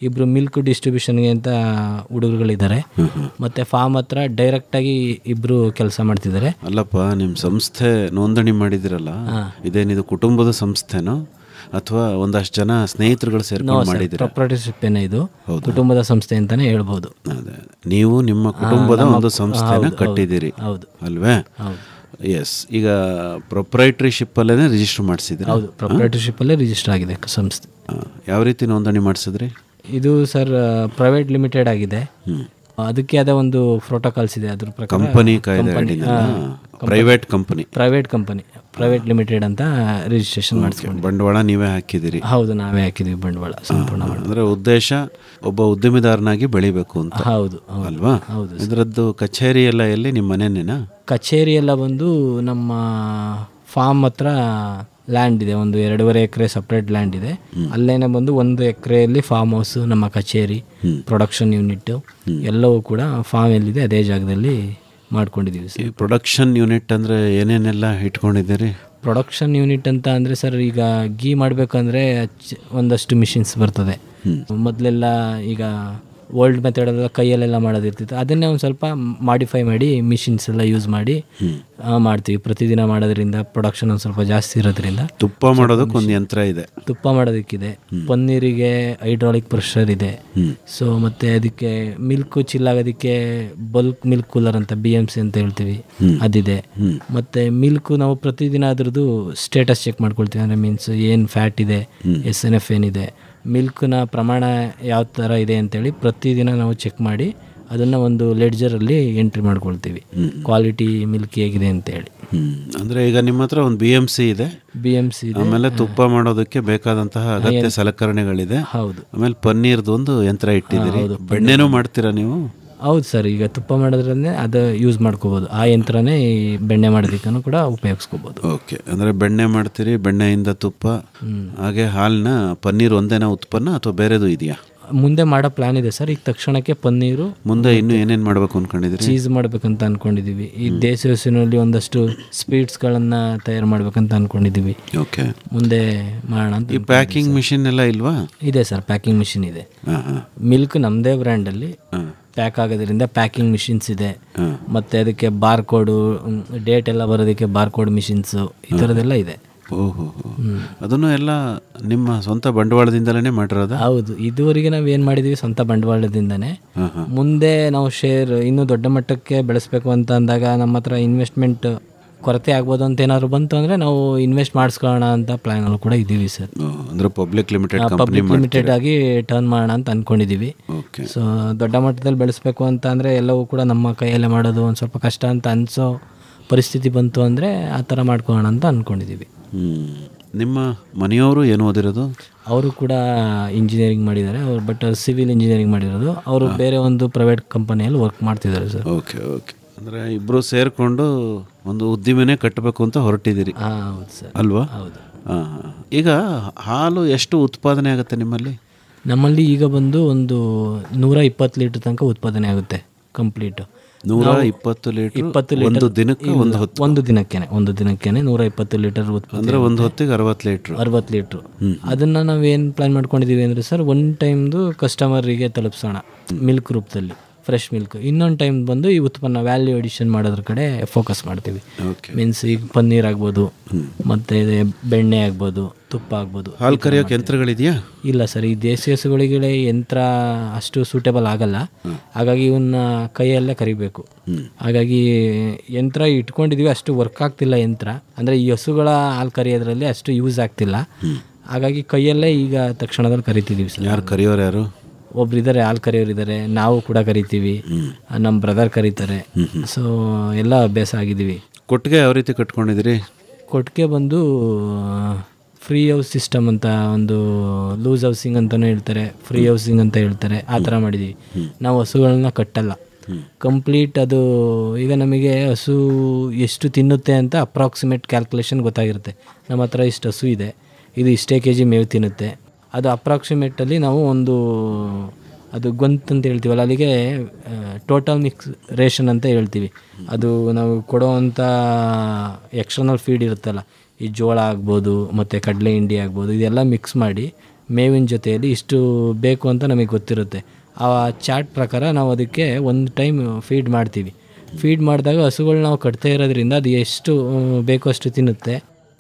ಇಬ್ಬರು ಮಿಲ್ಕ್ ಡಿಸ್ಟ್ರಿಬ್ಯೂಷನ್ಗೆ ಅಂತ ಹುಡುಗರುಗಳಿದ್ದಾರೆ. ಮತ್ತು ಫಾರ್ಮ್ ಹತ್ರ ಡೈರೆಕ್ಟಾಗಿ ಇಬ್ಬರು ಕೆಲಸ ಮಾಡ್ತಿದ್ದಾರೆ. ಅಲ್ಲಪ್ಪ, ನಿಮ್ಮ ಸಂಸ್ಥೆ ನೋಂದಣಿ ಮಾಡಿದಿರಲ್ಲ, ಇದೇನಿದು ಕುಟುಂಬದ ಸಂಸ್ಥೆನೋ ಅಥವಾ ಒಂದಷ್ಟು ಜನ ಸ್ನೇಹಿತರುಗಳು ಸೇರ್ಕೊಂಡು ಮಾಡಿದ್ದೀರಾ? ಪ್ರಾಪರ್ಟಿಶಿಪ್ ಏನೇ ಇದು ಕುಟುಂಬದ ಸಂಸ್ಥೆ ಅಂತಲೇ ಹೇಳ್ಬೋದು. ಅದೇ, ನೀವು ನಿಮ್ಮ ಕುಟುಂಬದ ಒಂದು ಸಂಸ್ಥೆನ ಕಟ್ಟಿದ್ದೀರಿ ಅಲ್ವೇ? ಎಸ್. ಈಗ ಪ್ರೊಪ್ರೈಟರಿಶಿಪ್ಪಲ್ಲೇ ರಿಜಿಸ್ಟರ್ ಮಾಡಿಸಿದ್ರಿ? ಹೌದು, ಪ್ರೊಪ್ರೈಟರ್ಶಿಪ್ಪಲ್ಲೇ ರಿಜಿಸ್ಟರ್ ಆಗಿದೆ ಸಂಸ್ಥೆ. ಯಾವ ರೀತಿ ನೋಂದಣಿ ಮಾಡಿಸಿದ್ರಿ? ಇದು ಸರ್ ಪ್ರೈವೇಟ್ ಲಿಮಿಟೆಡ್ ಆಗಿದೆ. ಅದಕ್ಕೆ ಆದ ಒಂದು ಪ್ರೋಟೋಕಾಲ್ಸ್ ಇದೆ. ಅದ್ರ ಪ್ರಕಾರ ಕಂಪನಿ ಕಾಯ್ದೆ ಪ್ರೈವೇಟ್ ಕಂಪನಿ ಪ್ರೈವೇಟ್ ಲಿಮಿಟೆಡ್ ಅಂತ ರಿಜಿಸ್ಟ್ರೇಷನ್ ಮಾಡಿಸ್ಕೊಂಡು. ಬಂಡವಾಳ ನೀವೇ ಹಾಕಿದಿರಿ? ಹೌದು, ನಾವೇ ಹಾಕಿದ್ದೀವಿ ಬಂಡವಾಳ ಸಂಪೂರ್ಣ. ಅಂದರೆ ಉದ್ದೇಶ ಒಬ್ಬ ಉದ್ಯಮಿದಾರನಾಗಿ ಬೆಳಿಬೇಕು ಅಂತ? ಹೌದು ಅಲ್ವಾ? ಹೌದು. ಇದರದ್ದು ಕಚೇರಿ ಎಲ್ಲ ಎಲ್ಲಿ? ನಿಮ್ಮ ಮನೆನೇನಾ? ಕಚೇರಿ ಎಲ್ಲ ಬಂದು ನಮ್ಮ ಫಾರ್ಮ್ ಹತ್ರ ಲ್ಯಾಂಡ್ ಇದೆ, ಒಂದು 2.5 ಎಕರೆ ಸಪ್ರೇಟ್ ಲ್ಯಾಂಡ್ ಇದೆ. ಅಲ್ಲೇನೆ ಬಂದು 1 ಎಕರೆಯಲ್ಲಿ ಫಾರ್ಮ್ ಹೌಸ್, ನಮ್ಮ ಕಚೇರಿ, ಪ್ರೊಡಕ್ಷನ್ ಯೂನಿಟ್ ಎಲ್ಲವೂ ಕೂಡ ಫಾರ್ಮ್ ಎಲ್ಲಿದೆ ಅದೇ ಜಾಗದಲ್ಲಿ ಮಾಡ್ಕೊಂಡಿದ್ದೀವಿ ಸರ್. ಪ್ರೊಡಕ್ಷನ್ ಯೂನಿಟ್ ಅಂದರೆ ಏನೇನೆಲ್ಲ ಇಟ್ಕೊಂಡಿದ್ದೀರಿ? ಪ್ರೊಡಕ್ಷನ್ ಯೂನಿಟ್ ಅಂತ ಅಂದರೆ ಸರ್, ಈಗ ಗೀ ಮಾಡಬೇಕಂದ್ರೆ ಒಂದಷ್ಟು ಮಿಷಿನ್ಸ್ ಬರ್ತದೆ. ಮೊದಲೆಲ್ಲ ಈಗ ಓಲ್ಡ್ ಮೆಥಡೆಲ್ಲ ಕೈಯಲ್ಲೆಲ್ಲ ಮಾಡೋದಿರ್ತಿತ್ತು, ಅದನ್ನೇ ಒಂದು ಸ್ವಲ್ಪ ಮಾಡಿಫೈ ಮಾಡಿ ಮಿಷಿನ್ಸ್ ಎಲ್ಲ ಯೂಸ್ ಮಾಡಿ ಮಾಡ್ತೀವಿ. ಪ್ರತಿದಿನ ಮಾಡೋದ್ರಿಂದ ಪ್ರೊಡಕ್ಷನ್ ಒಂದು ಸ್ವಲ್ಪ ಜಾಸ್ತಿ ಇರೋದ್ರಿಂದ. ತುಪ್ಪ ಮಾಡೋದಕ್ಕೆ ಒಂದು ಯಂತ್ರ ಇದೆ? ತುಪ್ಪ ಮಾಡೋದಕ್ಕಿದೆ. ಪನ್ನೀರಿಗೆ ಹೈಡ್ರಾಲಿಕ್ ಪ್ರೆಷರ್ ಇದೆ. ಸೊ ಮತ್ತು ಅದಕ್ಕೆ ಮಿಲ್ಕು ಚಿಲ್ಲಾಗೋದಕ್ಕೆ ಬಲ್ಕ್ ಮಿಲ್ಕ್ ಕೂಲರ್ ಅಂತ BMC ಅಂತ ಹೇಳ್ತೀವಿ, ಅದಿದೆ. ಮತ್ತು ಮಿಲ್ಕು ನಾವು ಪ್ರತಿದಿನ ಅದ್ರದ್ದು ಸ್ಟೇಟಸ್ ಚೆಕ್ ಮಾಡ್ಕೊಳ್ತೀವಿ. ಅಂದರೆ ಮೀನ್ಸ್ ಏನು ಫ್ಯಾಟ್ ಇದೆ, SNF ಏನಿದೆ, ಮಿಲ್ಕ್ನ ಪ್ರಮಾಣ ಯಾವ ಥರ ಇದೆ ಅಂತೇಳಿ ಪ್ರತಿದಿನ ನಾವು ಚೆಕ್ ಮಾಡಿ ಅದನ್ನು ಒಂದು ಲೆಡ್ಜರಲ್ಲಿ ಎಂಟ್ರಿ ಮಾಡ್ಕೊಳ್ತೀವಿ, ಕ್ವಾಲಿಟಿ ಮಿಲ್ಕ್ ಹೇಗಿದೆ ಅಂತೇಳಿ. ಅಂದರೆ ಈಗ ನಿಮ್ಮ ಹತ್ರ ಒಂದು BMC ಇದೆ, ಆಮೇಲೆ ತುಪ್ಪ ಮಾಡೋದಕ್ಕೆ ಬೇಕಾದಂತಹ ಅಗತ್ಯ ಸಲಕರಣೆಗಳಿದೆ. ಹೌದು. ಆಮೇಲೆ ಪನ್ನೀರ್ದು ಒಂದು ಯಂತ್ರ ಇಟ್ಟಿದ್ದೀರಿ. ಬೆಣ್ಣೆನೂ ಮಾಡ್ತೀರಾ ನೀವು? ಹೌದು ಸರ್, ಈಗ ತುಪ್ಪ ಮಾಡೋದ್ರನ್ನೇ ಅದು ಯೂಸ್ ಮಾಡ್ಕೋಬೋದು. ಆ ಯಂತ್ರನೇ ಈ ಬೆಣ್ಣೆ ಮಾಡೋದಕ್ಕೂ ಕೂಡ ಉಪಯೋಗಿಸ್ಕೋಬೋದು. ಓಕೆ. ಅಂದರೆ ಬೆಣ್ಣೆ ಮಾಡ್ತೀರಿ, ಬೆಣ್ಣೆಯಿಂದ ತುಪ್ಪ, ಹಾಗೆ ಹಾಲಿನ ಪನ್ನೀರ್ ಒಂದೇನಾ ಉತ್ಪನ್ನ ಅಥವಾ ಬೇರೆದು ಇದೆಯಾ? ಮುಂದೆ ಮಾಡೋ ಪ್ಲಾನ್ ಇದೆ ಸರ್. ಈಗ ತಕ್ಷಣಕ್ಕೆ ಪನ್ನೀರು, ಮುಂದೆ ಇನ್ನೂ ಏನೇನು ಮಾಡಬೇಕು ಅಂದ್ಕೊಂಡಿದ್ದೀರಿ? ಚೀಸ್ ಮಾಡಬೇಕಂತ ಅಂದ್ಕೊಂಡಿದ್ದೀವಿ. ಈ ದೇಸಿ ಹಸುವಿನಲ್ಲಿ ಒಂದಷ್ಟು ಸ್ವೀಟ್ಸ್ಗಳನ್ನು ತಯಾರು ಮಾಡ್ಬೇಕಂತ ಅಂದ್ಕೊಂಡಿದ್ದೀವಿ. ಓಕೆ. ಮುಂದೆ ಮಾಡೋಣ ಅಂತ. ಈ ಪ್ಯಾಕಿಂಗ್ ಮಿಷಿನ್ ಎಲ್ಲ ಇಲ್ವಾ? ಇದೆ ಸರ್, ಪ್ಯಾಕಿಂಗ್ ಮಿಷಿನ್ ಇದೆ. ಮಿಲ್ಕ್ ನಮ್ಮದೇ ಬ್ರ್ಯಾಂಡಲ್ಲಿ ಪ್ಯಾಕ್ ಆಗೋದ್ರಿಂದ ಪ್ಯಾಕಿಂಗ್ ಮಿಷಿನ್ಸ್ ಇದೆ. ಮತ್ತು ಅದಕ್ಕೆ ಬಾರ್ಕೋಡು, ಡೇಟ್ ಎಲ್ಲ ಬರೋದಕ್ಕೆ ಬಾರ್ಕೋಡ್ ಮಿಷಿನ್ಸು, ಈ ಥರದ್ದೆಲ್ಲ ಇದೆ. ಓಹೋ. ಅದನ್ನು ಎಲ್ಲ ನಿಮ್ಮ ಸ್ವಂತ ಬಂಡವಾಳದಿಂದಲೇ ಮಾಡಿರೋದು? ಹೌದು. ಇದುವರೆಗೆ ನಾವು ಏನು ಮಾಡಿದ್ದೀವಿ ಸ್ವಂತ ಬಂಡವಾಳದಿಂದನೇ. ಮುಂದೆ ನಾವು ಶೇರ್ ಇನ್ನೂ ದೊಡ್ಡ ಮಟ್ಟಕ್ಕೆ ಬೆಳೆಸಬೇಕು ಅಂತ ಅಂದಾಗ ನಮ್ಮ ಹತ್ರ ಇನ್ವೆಸ್ಟ್ಮೆಂಟ್ ಕೊರತೆ ಆಗ್ಬೋದು ಅಂತ ಏನಾದ್ರು ಬಂತು ಅಂದರೆ ನಾವು ಇನ್ವೆಸ್ಟ್ ಮಾಡಿಸ್ಕೊಳ್ಳೋಣ ಅಂತ ಪ್ಲ್ಯಾನಲ್ಲೂ ಕೂಡ ಇದ್ದೀವಿ ಸರ್. ಅಂದರೆ ಪಬ್ಲಿಕ್ ಲಿಮಿಟೆಡ್ ಆಗಿ ಟರ್ನ್ ಮಾಡೋಣ ಅಂತ ಅಂದ್ಕೊಂಡಿದ್ದೀವಿ. ಸೊ ದೊಡ್ಡ ಮಟ್ಟದಲ್ಲಿ ಬೆಳೆಸಬೇಕು ಅಂತ ಅಂದರೆ ಎಲ್ಲವೂ ಕೂಡ ನಮ್ಮ ಕೈಯಲ್ಲೇ ಮಾಡೋದು ಒಂದು ಸ್ವಲ್ಪ ಕಷ್ಟ ಅಂತ ಅನಿಸೋ ಪರಿಸ್ಥಿತಿ ಬಂತು ಅಂದರೆ ಆ ಥರ ಮಾಡ್ಕೊಳ್ಳೋಣ ಅಂತ ಅಂದ್ಕೊಂಡಿದ್ದೀವಿ. ನಿಮ್ಮ ಮನೆಯವರು ಏನು ಓದಿರೋದು? ಅವರು ಕೂಡ ಇಂಜಿನಿಯರಿಂಗ್ ಮಾಡಿದ್ದಾರೆ. ಅವರು ಬಟ್ ಸಿವಿಲ್ ಇಂಜಿನಿಯರಿಂಗ್ ಮಾಡಿರೋದು. ಅವರು ಬೇರೆ ಒಂದು ಪ್ರೈವೇಟ್ ಕಂಪನಿಯಲ್ಲಿ ವರ್ಕ್ ಮಾಡ್ತಿದ್ದಾರೆ ಸರ್. Okay okay. ಅಂದರೆ ಇಬ್ಬರು ಸೇರಿಕೊಂಡು ಒಂದು ಉದ್ದಿಮೆನೇ ಕಟ್ಟಬೇಕು ಅಂತ ಹೊರಟಿದ್ದೀರಿ? ಹೌದು ಸರ್. ಅಲ್ವಾ? ಹೌದು. ಈಗ ಹಾಲು ಎಷ್ಟು ಉತ್ಪಾದನೆ ಆಗುತ್ತೆ ನಿಮ್ಮಲ್ಲಿ? ನಮ್ಮಲ್ಲಿ ಈಗ ಬಂದು ಒಂದು 120 ಲೀಟ್ರ್ ತನಕ ಉತ್ಪಾದನೆ ಆಗುತ್ತೆ ಕಂಪ್ಲೀಟು. 120 ಲೀಟರ್ ಒಂದು ದಿನಕ್ಕೆ? ಒಂದು ದಿನಕ್ಕೆ 120 ಲೀಟರ್ ಉತ್ಪಾದನೆ. ಅಂದರೆ ಒಂದು ಹೊತ್ತಿಗೆ 60 ಲೀಟ್ರು. ಅದನ್ನು ನಾವೇನು ಪ್ಲ್ಯಾನ್ ಮಾಡ್ಕೊಂಡಿದ್ದೀವಿ ಅಂದರೆ ಸರ್, ಒನ್ ಟೈಮ್ದು ಕಸ್ಟಮರಿಗೆ ತಲುಪಿಸೋಣ ಮಿಲ್ಕ್ ರೂಪದಲ್ಲಿ, ಫ್ರೆಶ್ ಮಿಲ್ಕ್. ಇನ್ನೊಂದು ಟೈಮ್ ಬಂದು ಈ ಉತ್ಪನ್ನ ವ್ಯಾಲ್ಯೂ ಎಡಿಷನ್ ಮಾಡೋದ್ರ ಕಡೆ ಫೋಕಸ್ ಮಾಡ್ತೀವಿ. ಮೀನ್ಸ್ ಈಗ ಪನ್ನೀರ್ ಆಗ್ಬೋದು, ಮತ್ತು ಬೆಣ್ಣೆ ಆಗ್ಬೋದು, ತುಪ್ಪ ಆಗ್ಬೋದು. ಹಾಲು ಕರೆಯೋಕೆ ಯಂತ್ರಗಳಿದೆಯಾ? ಇಲ್ಲ ಸರ್, ಈ ದೇಸಿ ಹಸುಗಳಿಗೆ ಯಂತ್ರ ಅಷ್ಟು ಸೂಟೇಬಲ್ ಆಗಲ್ಲ. ಹಾಗಾಗಿ ಇವನ್ನ ಕೈಯಲ್ಲೇ ಕರಿಬೇಕು. ಹಾಗಾಗಿ ಯಂತ್ರ ಇಟ್ಕೊಂಡಿದ್ದೀವಿ, ಅಷ್ಟು ವರ್ಕ್ ಆಗ್ತಿಲ್ಲ ಯಂತ್ರ. ಅಂದರೆ ಈ ಹಸುಗಳ ಹಾಲು ಕರಿಯೋದ್ರಲ್ಲಿ ಅಷ್ಟು ಯೂಸ್ ಆಗ್ತಿಲ್ಲ. ಹಾಗಾಗಿ ಕೈಯಲ್ಲೇ ಈಗ ತಕ್ಷಣದಲ್ಲಿ ಕರಿತಿದ್ದೀವಿ ಸರ್. ಯಾರು ಕರಿಯೋರು? ಯಾರು? ಒಬ್ರಿದ್ದಾರೆ, ಹಾಲು ಕರಿಯೋರಿದ್ದಾರೆ, ನಾವು ಕೂಡ ಕರಿತೀವಿ, ನಮ್ಮ ಬ್ರದರ್ ಕರೀತಾರೆ. ಸೊ ಎಲ್ಲ ಅಭ್ಯಾಸ ಆಗಿದ್ದೀವಿ. ಕೊಟ್ಟಿಗೆ ಯಾವ ರೀತಿ ಕಟ್ಕೊಂಡಿದ್ದೀರಿ? ಕೊಟ್ಟಿಗೆ ಬಂದು ಫ್ರೀ ಹೌಸ್ ಸಿಸ್ಟಮ್ ಅಂತ, ಒಂದು ಲೂಸ್ ಹೌಸಿಂಗ್ ಅಂತಲೂ ಹೇಳ್ತಾರೆ, ಫ್ರೀ ಹೌಸಿಂಗ್ ಅಂತ ಹೇಳ್ತಾರೆ. ಆ ಥರ ಮಾಡಿದ್ದೀವಿ. ನಾವು ಹಸುಗಳನ್ನ ಕಟ್ಟಲ್ಲ, ಕಂಪ್ಲೀಟ್ ಅದು. ಈಗ ನಮಗೆ ಹಸು ಎಷ್ಟು ತಿನ್ನುತ್ತೆ ಅಂತ ಅಪ್ರಾಕ್ಸಿಮೇಟ್ ಕ್ಯಾಲ್ಕುಲೇಷನ್ ಗೊತ್ತಾಗಿರುತ್ತೆ. ನಮ್ಮ ಹತ್ರ ಇಷ್ಟು ಹಸು ಇದೆ, ಇದು ಇಷ್ಟೇ kg ಮೇವು ತಿನ್ನುತ್ತೆ, ಅದು ಅಪ್ರಾಕ್ಸಿಮೇಟಲ್ಲಿ ನಾವು ಒಂದು ಅದು ಗೊಂತ್ ಅಂತ ಹೇಳ್ತೀವಲ್ಲ, ಅಲ್ಲಿಗೆ ಟೋಟಲ್ ಮಿಕ್ಸ್ ರೇಷನ್ ಅಂತ ಹೇಳ್ತೀವಿ. ಅದು ನಾವು ಕೊಡೋವಂಥ ಎಕ್ಸ್ಟರ್ನಲ್ ಫೀಡ್ ಇರುತ್ತಲ್ಲ, ಈ ಜೋಳ ಆಗ್ಬೋದು ಮತ್ತು ಕಡಲೆ ಹಿಂಡಿ ಆಗ್ಬೋದು, ಇದೆಲ್ಲ ಮಿಕ್ಸ್ ಮಾಡಿ ಮೇವಿನ ಜೊತೆಯಲ್ಲಿ ಇಷ್ಟು ಬೇಕು ಅಂತ ನಮಗೆ ಗೊತ್ತಿರುತ್ತೆ. ಆ ಚಾರ್ಟ್ ಪ್ರಕಾರ ನಾವು ಅದಕ್ಕೆ ಒಂದು ಟೈಮ್ ಫೀಡ್ ಮಾಡ್ತೀವಿ. ಫೀಡ್ ಮಾಡಿದಾಗ ಹಸುಗಳು ನಾವು ಕಟ್ತಾ ಇರೋದ್ರಿಂದ ಅದು ಎಷ್ಟು ಬೇಕೋ ಅಷ್ಟು ತಿನ್ನುತ್ತೆ.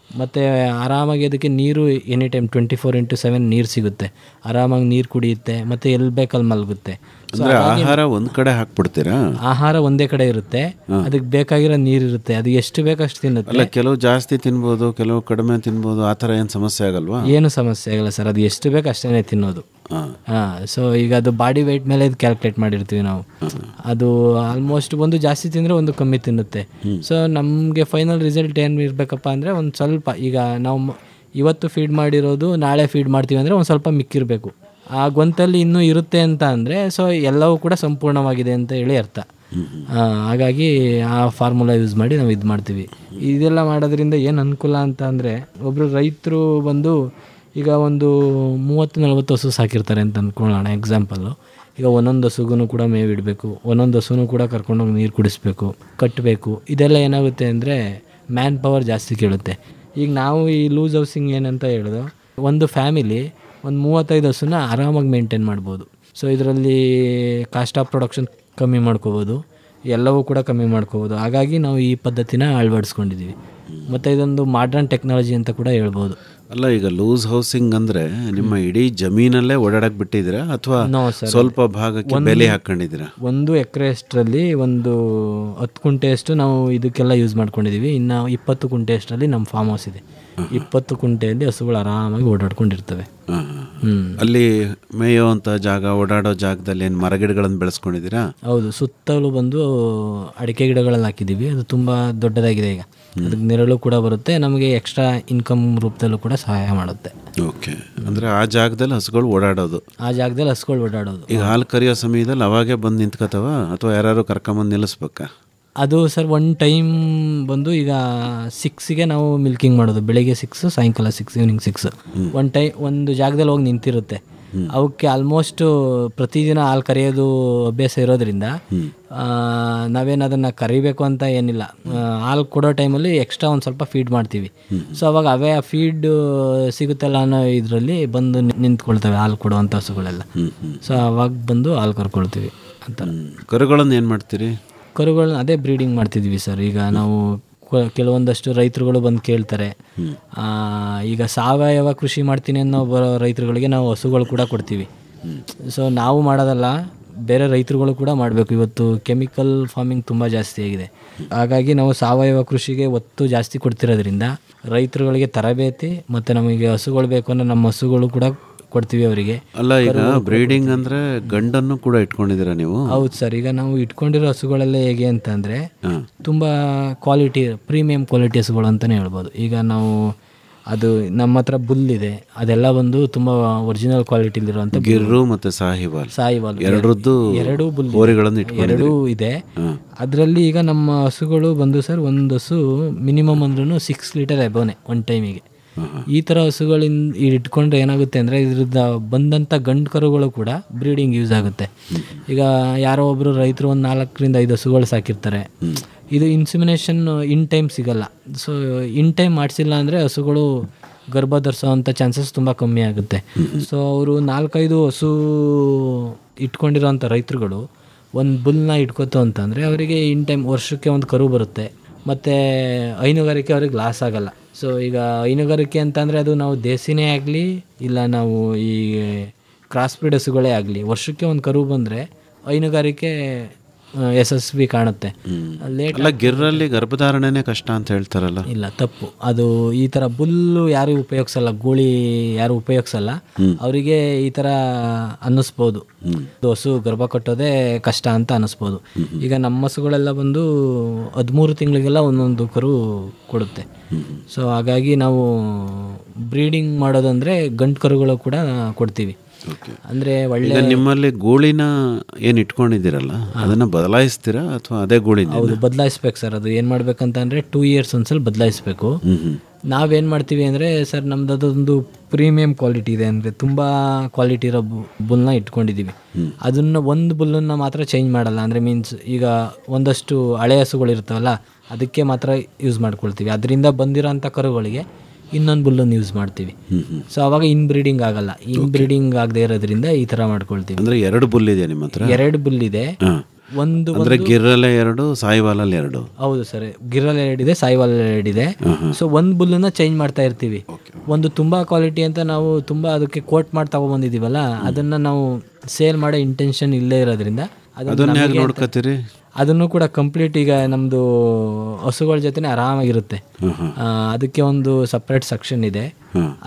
ಮತ್ತು ಆರಾಮಾಗಿ ಅದಕ್ಕೆ ನೀರು ಎನಿ ಟೈಮ್ 24/7 ನೀರು ಸಿಗುತ್ತೆ. ಆರಾಮಾಗಿ ನೀರು ಕುಡಿಯುತ್ತೆ ಮತ್ತು ಎಲ್ಲಿ ಬೇಕಲ್ಲಿ ಮಲಗುತ್ತೆ. ಅಂದರೆ ಆಹಾರ ಒಂದು ಕಡೆ ಹಾಕ್ಬಿಡ್ತೀರಾ? ಆಹಾರ ಒಂದೇ ಕಡೆ ಇರುತ್ತೆ, ಅದಕ್ಕೆ ಬೇಕಾಗಿರೋ ನೀರು ಇರುತ್ತೆ, ಅದು ಎಷ್ಟು ಬೇಕಷ್ಟು ತಿನ್ನುತ್ತೆ. ಅಲ್ಲ, ಕೆಲವು ಜಾಸ್ತಿ ತಿನ್ಬೋದು, ಕೆಲವು ಕಡಿಮೆ ತಿನ್ಬೋದು, ಆ ಥರ ಏನು ಸಮಸ್ಯೆ ಆಗಲ್ವಾ? ಏನು ಸಮಸ್ಯೆ ಆಗಲ್ಲ ಸರ್, ಅದು ಎಷ್ಟು ಬೇಕು ಅಷ್ಟೇ ತಿನ್ನೋದು. ಸೊ ಈಗ ಅದು ಬಾಡಿ ವೆಯ್ಟ್ ಮೇಲೆ ಇದು ಕ್ಯಾಲ್ಕುಲೇಟ್ ಮಾಡಿರ್ತೀವಿ ನಾವು. ಅದು ಆಲ್ಮೋಸ್ಟ್ ಒಂದು ಜಾಸ್ತಿ ತಿಂದರೆ ಒಂದು ಕಮ್ಮಿ ತಿನ್ನುತ್ತೆ. ಸೊ ನಮಗೆ ಫೈನಲ್ ರಿಸಲ್ಟ್ ಏನು ಇರಬೇಕಪ್ಪ ಅಂದರೆ ಒಂದು ಸ್ವಲ್ಪ, ಈಗ ನಾವು ಇವತ್ತು ಫೀಡ್ ಮಾಡಿರೋದು ನಾಳೆ ಫೀಡ್ ಮಾಡ್ತೀವಿ ಅಂದರೆ ಒಂದು ಸ್ವಲ್ಪ ಮಿಕ್ಕಿರಬೇಕು. ಆ ಗೊಂತಲ್ಲಿ ಇನ್ನೂ ಇರುತ್ತೆ ಅಂತ ಅಂದರೆ ಸೊ ಎಲ್ಲವೂ ಕೂಡ ಸಂಪೂರ್ಣವಾಗಿದೆ ಅಂತ ಹೇಳಿ ಅರ್ಥ. ಹಾಗಾಗಿ ಆ ಫಾರ್ಮುಲಾ ಯೂಸ್ ಮಾಡಿ ನಾವು ಇದು ಮಾಡ್ತೀವಿ. ಇದೆಲ್ಲ ಮಾಡೋದ್ರಿಂದ ಏನು ಅನುಕೂಲ ಅಂತ ಅಂದರೆ, ಒಬ್ಬರು ರೈತರು ಬಂದು ಈಗ ಒಂದು 30-40 ಹಸು ಸಾಕಿರ್ತಾರೆ ಅಂತ ಅಂದ್ಕೊಳ್ಳೋಣ ಎಕ್ಸಾಂಪಲ್ಲು. ಈಗ ಒಂದೊಂದು ಹಸುಗೂ ಕೂಡ ಮೇವು ಇಡಬೇಕು, ಒಂದೊಂದು ಹಸುನೂ ಕೂಡ ಕರ್ಕೊಂಡೋಗಿ ನೀರು ಕುಡಿಸ್ಬೇಕು, ಕಟ್ಟಬೇಕು. ಇದೆಲ್ಲ ಏನಾಗುತ್ತೆ ಅಂದರೆ ಮ್ಯಾನ್ ಪವರ್ ಜಾಸ್ತಿ ಕೇಳುತ್ತೆ. ಈಗ ನಾವು ಈ ಲೂಸ್ ಹೌಸಿಂಗ್ ಏನಂತ ಹೇಳಿದ್ರು, ಒಂದು ಫ್ಯಾಮಿಲಿ ಒಂದು 35 ಹಸುನ ಆರಾಮಾಗಿ ಮೇಂಟೈನ್ ಮಾಡ್ಬೋದು. ಸೊ ಇದರಲ್ಲಿ ಕಾಸ್ಟ್ ಆಫ್ ಪ್ರೊಡಕ್ಷನ್ ಕಮ್ಮಿ ಮಾಡ್ಕೋಬೋದು, ಎಲ್ಲವೂ ಕೂಡ ಕಮ್ಮಿ ಮಾಡ್ಕೋಬೋದು. ಹಾಗಾಗಿ ನಾವು ಈ ಪದ್ಧತಿನ ಅಳವಡಿಸ್ಕೊಂಡಿದ್ದೀವಿ. ಮತ್ತು ಇದೊಂದು ಮಾಡ್ರನ್ ಟೆಕ್ನಾಲಜಿ ಅಂತ ಕೂಡ ಹೇಳ್ಬೋದು. ಅಲ್ಲ, ಈಗ ಲೂಸ್ ಹೌಸಿಂಗ್ ಅಂದರೆ ನಿಮ್ಮ ಇಡೀ ಜಮೀನಲ್ಲೇ ಓಡಾಡಕ್ಕೆ ಬಿಟ್ಟಿದ್ದೀರಾ ಅಥವಾ ಸ್ವಲ್ಪ ಭಾಗಕ್ಕೆ ಬೆಲೆ ಹಾಕೊಂಡಿದ್ದೀರಾ? 1 ಎಕರೆಷ್ಟರಲ್ಲಿ ಒಂದು 10 ಕುಂಟೆಯಷ್ಟು ನಾವು ಇದಕ್ಕೆಲ್ಲ ಯೂಸ್ ಮಾಡ್ಕೊಂಡಿದ್ದೀವಿ. ಇನ್ನು 20 ಕುಂಟೆಯಷ್ಟರಲ್ಲಿ ನಮ್ಮ ಫಾರ್ಮ್ ಹೌಸ್ ಇದೆ. 20 ಕುಂಟೆಯಲ್ಲಿ ಹಸುಗಳು ಆರಾಮಾಗಿ ಓಡಾಡ್ಕೊಂಡಿರ್ತವೆ. ಅಲ್ಲಿ ಮೇಯುವಂಥ ಜಾಗ, ಓಡಾಡೋ ಜಾಗದಲ್ಲಿ ಏನು ಮರಗಿಡಗಳನ್ನು ಬೆಳೆಸ್ಕೊಂಡಿದ್ದೀರಾ? ಹೌದು, ಸುತ್ತಲೂ ಬಂದು ಅಡಿಕೆ ಗಿಡಗಳಲ್ಲಿ ಹಾಕಿದ್ದೀವಿ. ಅದು ತುಂಬ ದೊಡ್ಡದಾಗಿದೆ. ಈಗ ಅದಕ್ಕೆ ನೆರಳು ಕೂಡ ಬರುತ್ತೆ, ನಮಗೆ ಎಕ್ಸ್ಟ್ರಾ ಇನ್ಕಮ್ ರೂಪದಲ್ಲೂ ಕೂಡ ಸಹಾಯ ಮಾಡುತ್ತೆ. ಓಕೆ, ಅಂದರೆ ಆ ಜಾಗದಲ್ಲಿ ಹಸುಗಳು ಓಡಾಡೋದು? ಆ ಜಾಗದಲ್ಲಿ ಹಸುಗಳು ಓಡಾಡೋದು. ಈಗ ಹಾಲು ಕರಿಯೋ ಸಮಯದಲ್ಲಿ ಅವಾಗೇ ಬಂದು ನಿಂತ್ಕೋತಾವ ಅಥವಾ ಯಾರು ಕರ್ಕೊಂಬಂದು ನಿಲ್ಲಿಸ್ಬೇಕಾ? ಅದು ಸರ್ ಒಂದು ಟೈಮ್ ಬಂದು ಈಗ 6ಗೆ ನಾವು ಮಿಲ್ಕಿಂಗ್ ಮಾಡೋದು, ಬೆಳಿಗ್ಗೆ 6, ಸಾಯಂಕಾಲ 6, ಈವ್ನಿಂಗ್ 6. ಒಂದು ಜಾಗದಲ್ಲಿ ಹೋಗಿ ನಿಂತಿರುತ್ತೆ. ಅವಕ್ಕೆ ಆಲ್ಮೋಸ್ಟ್ ಪ್ರತಿದಿನ ಹಾಲು ಕರೆಯೋದು ಅಭ್ಯಾಸ ಇರೋದ್ರಿಂದ ನಾವೇನು ಅದನ್ನು ಕರಿಬೇಕು ಅಂತ ಏನಿಲ್ಲ. ಹಾಲು ಕೊಡೋ ಟೈಮಲ್ಲಿ ಎಕ್ಸ್ಟ್ರಾ ಒಂದು ಸ್ವಲ್ಪ ಫೀಡ್ ಮಾಡ್ತೀವಿ. ಸೊ ಅವಾಗ ಅವೇ ಫೀಡ್ ಸಿಗುತ್ತಲ್ಲ ಅನ್ನೋ ಇದರಲ್ಲಿ ಬಂದು ನಿಂತ್ಕೊಳ್ತವೆ ಹಾಲು ಕೊಡುವಂಥ ಹಸುಗಳೆಲ್ಲ. ಸೊ ಅವಾಗ ಬಂದು ಹಾಲು ಕರ್ಕೊಳ್ತೀವಿ ಅಂತ. ಕರುಗಳನ್ನು ಏನು ಮಾಡ್ತೀರಿ? ಕರುಗಳನ್ನ ಅದೇ ಬ್ರೀಡಿಂಗ್ ಮಾಡ್ತಿದ್ವಿ ಸರ್. ಈಗ ನಾವು ಕೆಲವೊಂದಷ್ಟು ರೈತರುಗಳು ಬಂದು ಕೇಳ್ತಾರೆ. ಈಗ ಸಾವಯವ ಕೃಷಿ ಮಾಡ್ತೀನಿ ಅನ್ನೋ ಬರೋ ರೈತರುಗಳಿಗೆ ನಾವು ಹಸುಗಳು ಕೂಡ ಕೊಡ್ತೀವಿ. ಸೊ ನಾವು ಮಾಡೋದಲ್ಲ, ಬೇರೆ ರೈತರುಗಳು ಕೂಡ ಮಾಡಬೇಕು. ಇವತ್ತು ಕೆಮಿಕಲ್ ಫಾರ್ಮಿಂಗ್ ತುಂಬ ಜಾಸ್ತಿ ಆಗಿದೆ. ಹಾಗಾಗಿ ನಾವು ಸಾವಯವ ಕೃಷಿಗೆ ಒತ್ತು ಜಾಸ್ತಿ ಕೊಡ್ತಿರೋದ್ರಿಂದ ರೈತರುಗಳಿಗೆ ತರಬೇತಿ ಮತ್ತು ನಮಗೆ ಹಸುಗಳು ಬೇಕು ಅನ್ನೋ ನಮ್ಮ ಹಸುಗಳು ಕೂಡ ಕೊಡ್ತೀವಿ ಅವರಿಗೆ. ಅಲ್ಲ, ಈಗ ಬ್ರೀಡಿಂಗ್ ಅಂದರೆ ಗಂಡನ್ನು ಕೂಡ ಇಟ್ಕೊಂಡಿದ್ದೀರಾ ನೀವು? ಹೌದು ಸರ್. ಈಗ ನಾವು ಇಟ್ಕೊಂಡಿರೋ ಹಸುಗಳೆಲ್ಲ ಹೇಗೆ ಅಂತಂದರೆ ತುಂಬ ಕ್ವಾಲಿಟಿ, ಪ್ರೀಮಿಯಂ ಕ್ವಾಲಿಟಿ ಹಸುಗಳು ಅಂತಲೇ ಹೇಳ್ಬೋದು. ಈಗ ನಾವು ಅದು ನಮ್ಮ ಹತ್ರ ಬುಲ್ ಇದೆ, ಅದೆಲ್ಲ ಬಂದು ತುಂಬ ಒರಿಜಿನಲ್ ಕ್ವಾಲಿಟಿಲಿರುವಂಥ ಗಿರ್ರು ಮತ್ತು ಸಾಹಿವಾಲ್ ಎರಡೂ ಬುಲ್ ಎರಡೂ ಇದೆ. ಅದರಲ್ಲಿ ಈಗ ನಮ್ಮ ಹಸುಗಳು ಬಂದು ಸರ್, ಒಂದು ಹಸು ಮಿನಿಮಮ್ ಅಂದ್ರೂ 6 ಲೀಟರ್ ಎಬೋನೆ ಒಂದು ಟೈಮಿಗೆ. ಈ ಥರ ಹಸುಗಳಿಂದ ಇಟ್ಕೊಂಡ್ರೆ ಏನಾಗುತ್ತೆ ಅಂದರೆ ಇದ್ರದ್ದು ಬಂದಂಥ ಗಂಡು ಕರುಗಳು ಕೂಡ ಬ್ರೀಡಿಂಗ್ ಯೂಸ್ ಆಗುತ್ತೆ. ಈಗ ಯಾರೋ ಒಬ್ಬರು ರೈತರು ಒಂದು 4-5 ಹಸುಗಳು ಸಾಕಿರ್ತಾರೆ. ಇದು ಇನ್ಸಿಮಿನೇಷನ್ ಇನ್ ಟೈಮ್ ಸಿಗಲ್ಲ. ಸೊ ಇನ್ ಟೈಮ್ ಮಾಡಿಸಿಲ್ಲ ಅಂದರೆ ಹಸುಗಳು ಗರ್ಭ ಧರಿಸೋವಂಥ ಚಾನ್ಸಸ್ ತುಂಬ ಕಮ್ಮಿ ಆಗುತ್ತೆ. ಸೊ ಅವರು 4-5 ಹಸು ಇಟ್ಕೊಂಡಿರೋಂಥ ರೈತರುಗಳು ಒಂದು ಬುಲ್ನ ಇಟ್ಕೋತು ಅಂತಂದರೆ ಅವರಿಗೆ ಇನ್ ಟೈಮ್ ವರ್ಷಕ್ಕೆ ಒಂದು ಕರು ಬರುತ್ತೆ. ಮತ್ತು ಹೈನುಗಾರಿಕೆ ಅವ್ರಿಗೆ ಲಾಸ್ ಆಗೋಲ್ಲ. ಸೊ ಈಗ ಹೈನುಗಾರಿಕೆ ಅಂತಂದರೆ ಅದು ನಾವು ದೇಸಿನೇ ಆಗಲಿ ಇಲ್ಲ ನಾವು ಈ ಕ್ರಾಸ್ ಬ್ರೀಡ್ ಹಸುಗಳೇ ಆಗಲಿ, ವರ್ಷಕ್ಕೆ ಒಂದು ಕರು ಬಂದರೆ ಹೈನುಗಾರಿಕೆ ಯಶಸ್ವಿ ಕಾಣುತ್ತೆ. ಗಿರ್ರಲ್ಲಿ ಗರ್ಭಧಾರಣೆನೇ ಕಷ್ಟ ಅಂತ ಹೇಳ್ತಾರಲ್ಲ? ಇಲ್ಲ, ತಪ್ಪು. ಅದು ಈ ಥರ ಬುಲ್ಲು ಯಾರು ಉಪಯೋಗಿಸಲ್ಲ, ಗೂಳಿ ಯಾರು ಉಪಯೋಗಿಸಲ್ಲ, ಅವರಿಗೆ ಈ ಥರ ಅನ್ನಿಸ್ಬೋದು ಹಸು ಗರ್ಭ ಕಟ್ಟೋದೇ ಕಷ್ಟ ಅಂತ ಅನ್ನಿಸ್ಬೋದು. ಈಗ ನಮ್ಮ ಹಸುಗಳೆಲ್ಲ ಬಂದು 13 ತಿಂಗಳಿಗೆಲ್ಲ ಒಂದೊಂದು ಕರು ಕೊಡುತ್ತೆ. ಸೊ ಹಾಗಾಗಿ ನಾವು ಬ್ರೀಡಿಂಗ್ ಮಾಡೋದಂದರೆ ಗಂಡು ಕರುಗಳು ಕೂಡ ಕೊಡ್ತೀವಿ. ಓಕೆ. ಅಂದರೆ ಒಳ್ಳೆ ಈಗ ನಿಮ್ಮಲ್ಲಿ ಗೂಳಿನ ಏನು ಇಟ್ಕೊಂಡಿದ್ದೀರಲ್ಲ ಅದನ್ನು ಬದಲಾಯಿಸ್ತೀರಾ ಅಥವಾ ಅದೇ ಗೂಳಿನ? ಹೌದು, ಬದಲಾಯಿಸ್ಬೇಕು ಸರ್. ಅದು ಏನು ಮಾಡ್ಬೇಕಂತಂದರೆ 2 ಇಯರ್ಸ್ ಒಂದ್ಸಲ ಬದಲಾಯಿಸ್ಬೇಕು. ನಾವೇನು ಮಾಡ್ತೀವಿ ಅಂದರೆ ಸರ್, ನಮ್ದು ಅದೊಂದು ಪ್ರೀಮಿಯಂ ಕ್ವಾಲಿಟಿ ಇದೆ, ಅಂದರೆ ತುಂಬ ಕ್ವಾಲಿಟಿ ಇರೋ ಬುಲ್ನ ಇಟ್ಕೊಂಡಿದ್ದೀವಿ. ಅದನ್ನು ಒಂದು ಬುಲ್ಲನ್ನು ಮಾತ್ರ ಚೇಂಜ್ ಮಾಡಲ್ಲ. ಅಂದರೆ ಮೀನ್ಸ್ ಈಗ ಒಂದಷ್ಟು ಹಳೆ ಹಸುಗಳಿರ್ತಾವಲ್ಲ ಅದಕ್ಕೆ ಮಾತ್ರ ಯೂಸ್ ಮಾಡ್ಕೊಳ್ತೀವಿ. ಅದರಿಂದ ಬಂದಿರೋಂಥ ಕರುಗಳಿಗೆ ಇನ್ನೊಂದು ಬುಲ್ಲನ್ನು ಯೂಸ್ ಮಾಡ್ತೀವಿ. ಸೊ ಅವಾಗ ಇನ್ಬ್ರೀಡಿಂಗ್ ಆಗಲ್ಲ. ಇನ್ಬ್ರೀಡಿಂಗ್ ಆಗದೆ ಇರೋದ್ರಿಂದ ಈ ಥರ ಮಾಡ್ಕೊಳ್ತೀವಿ. ಅಂದರೆ 2 ಬುಲ್ ಇದೆ ನಿಮ್ಮ ಹತ್ರ? 2 ಬುಲ್ ಇದೆ. ಒಂದು ಅಂದರೆ ಗಿರ್ರಲೆ 2, ಸಾಯಿವಾಲಲ್ಲಿ 2? ಹೌದು ಸರ್, ಗಿರ್ರಲ್ 2 ಇದೆ, ಸಾಯಿವಾಲ್ 2 ಇದೆ. ಸೊ ಒಂದು ಬುಲ್ಲನ್ನ ಚೇಂಜ್ ಮಾಡ್ತಾ ಇರ್ತೀವಿ. ಒಂದು ತುಂಬ ಕ್ವಾಲಿಟಿ ಅಂತ ನಾವು ತುಂಬ ಅದಕ್ಕೆ ಕೋಟ್ ಮಾಡಿ ತಗೊಬಂದಿದ್ದೀವಲ್ಲ, ಅದನ್ನು ನಾವು ಸೇಲ್ ಮಾಡೋ ಇಂಟೆನ್ಷನ್ ಇಲ್ಲೇ ಇರೋದ್ರಿಂದ ಅದನ್ನ ಹೇಗೆ ನೋಡ್ಕೋತೀರಿ? ಅದನ್ನು ಕೂಡ ಕಂಪ್ಲೀಟ್ ಈಗ ನಮ್ಮದು ಹಸುಗಳ ಜೊತೆ ಆರಾಮಾಗಿರುತ್ತೆ. ಅದಕ್ಕೆ ಒಂದು ಸಪ್ರೇಟ್ ಸೆಕ್ಷನ್ ಇದೆ,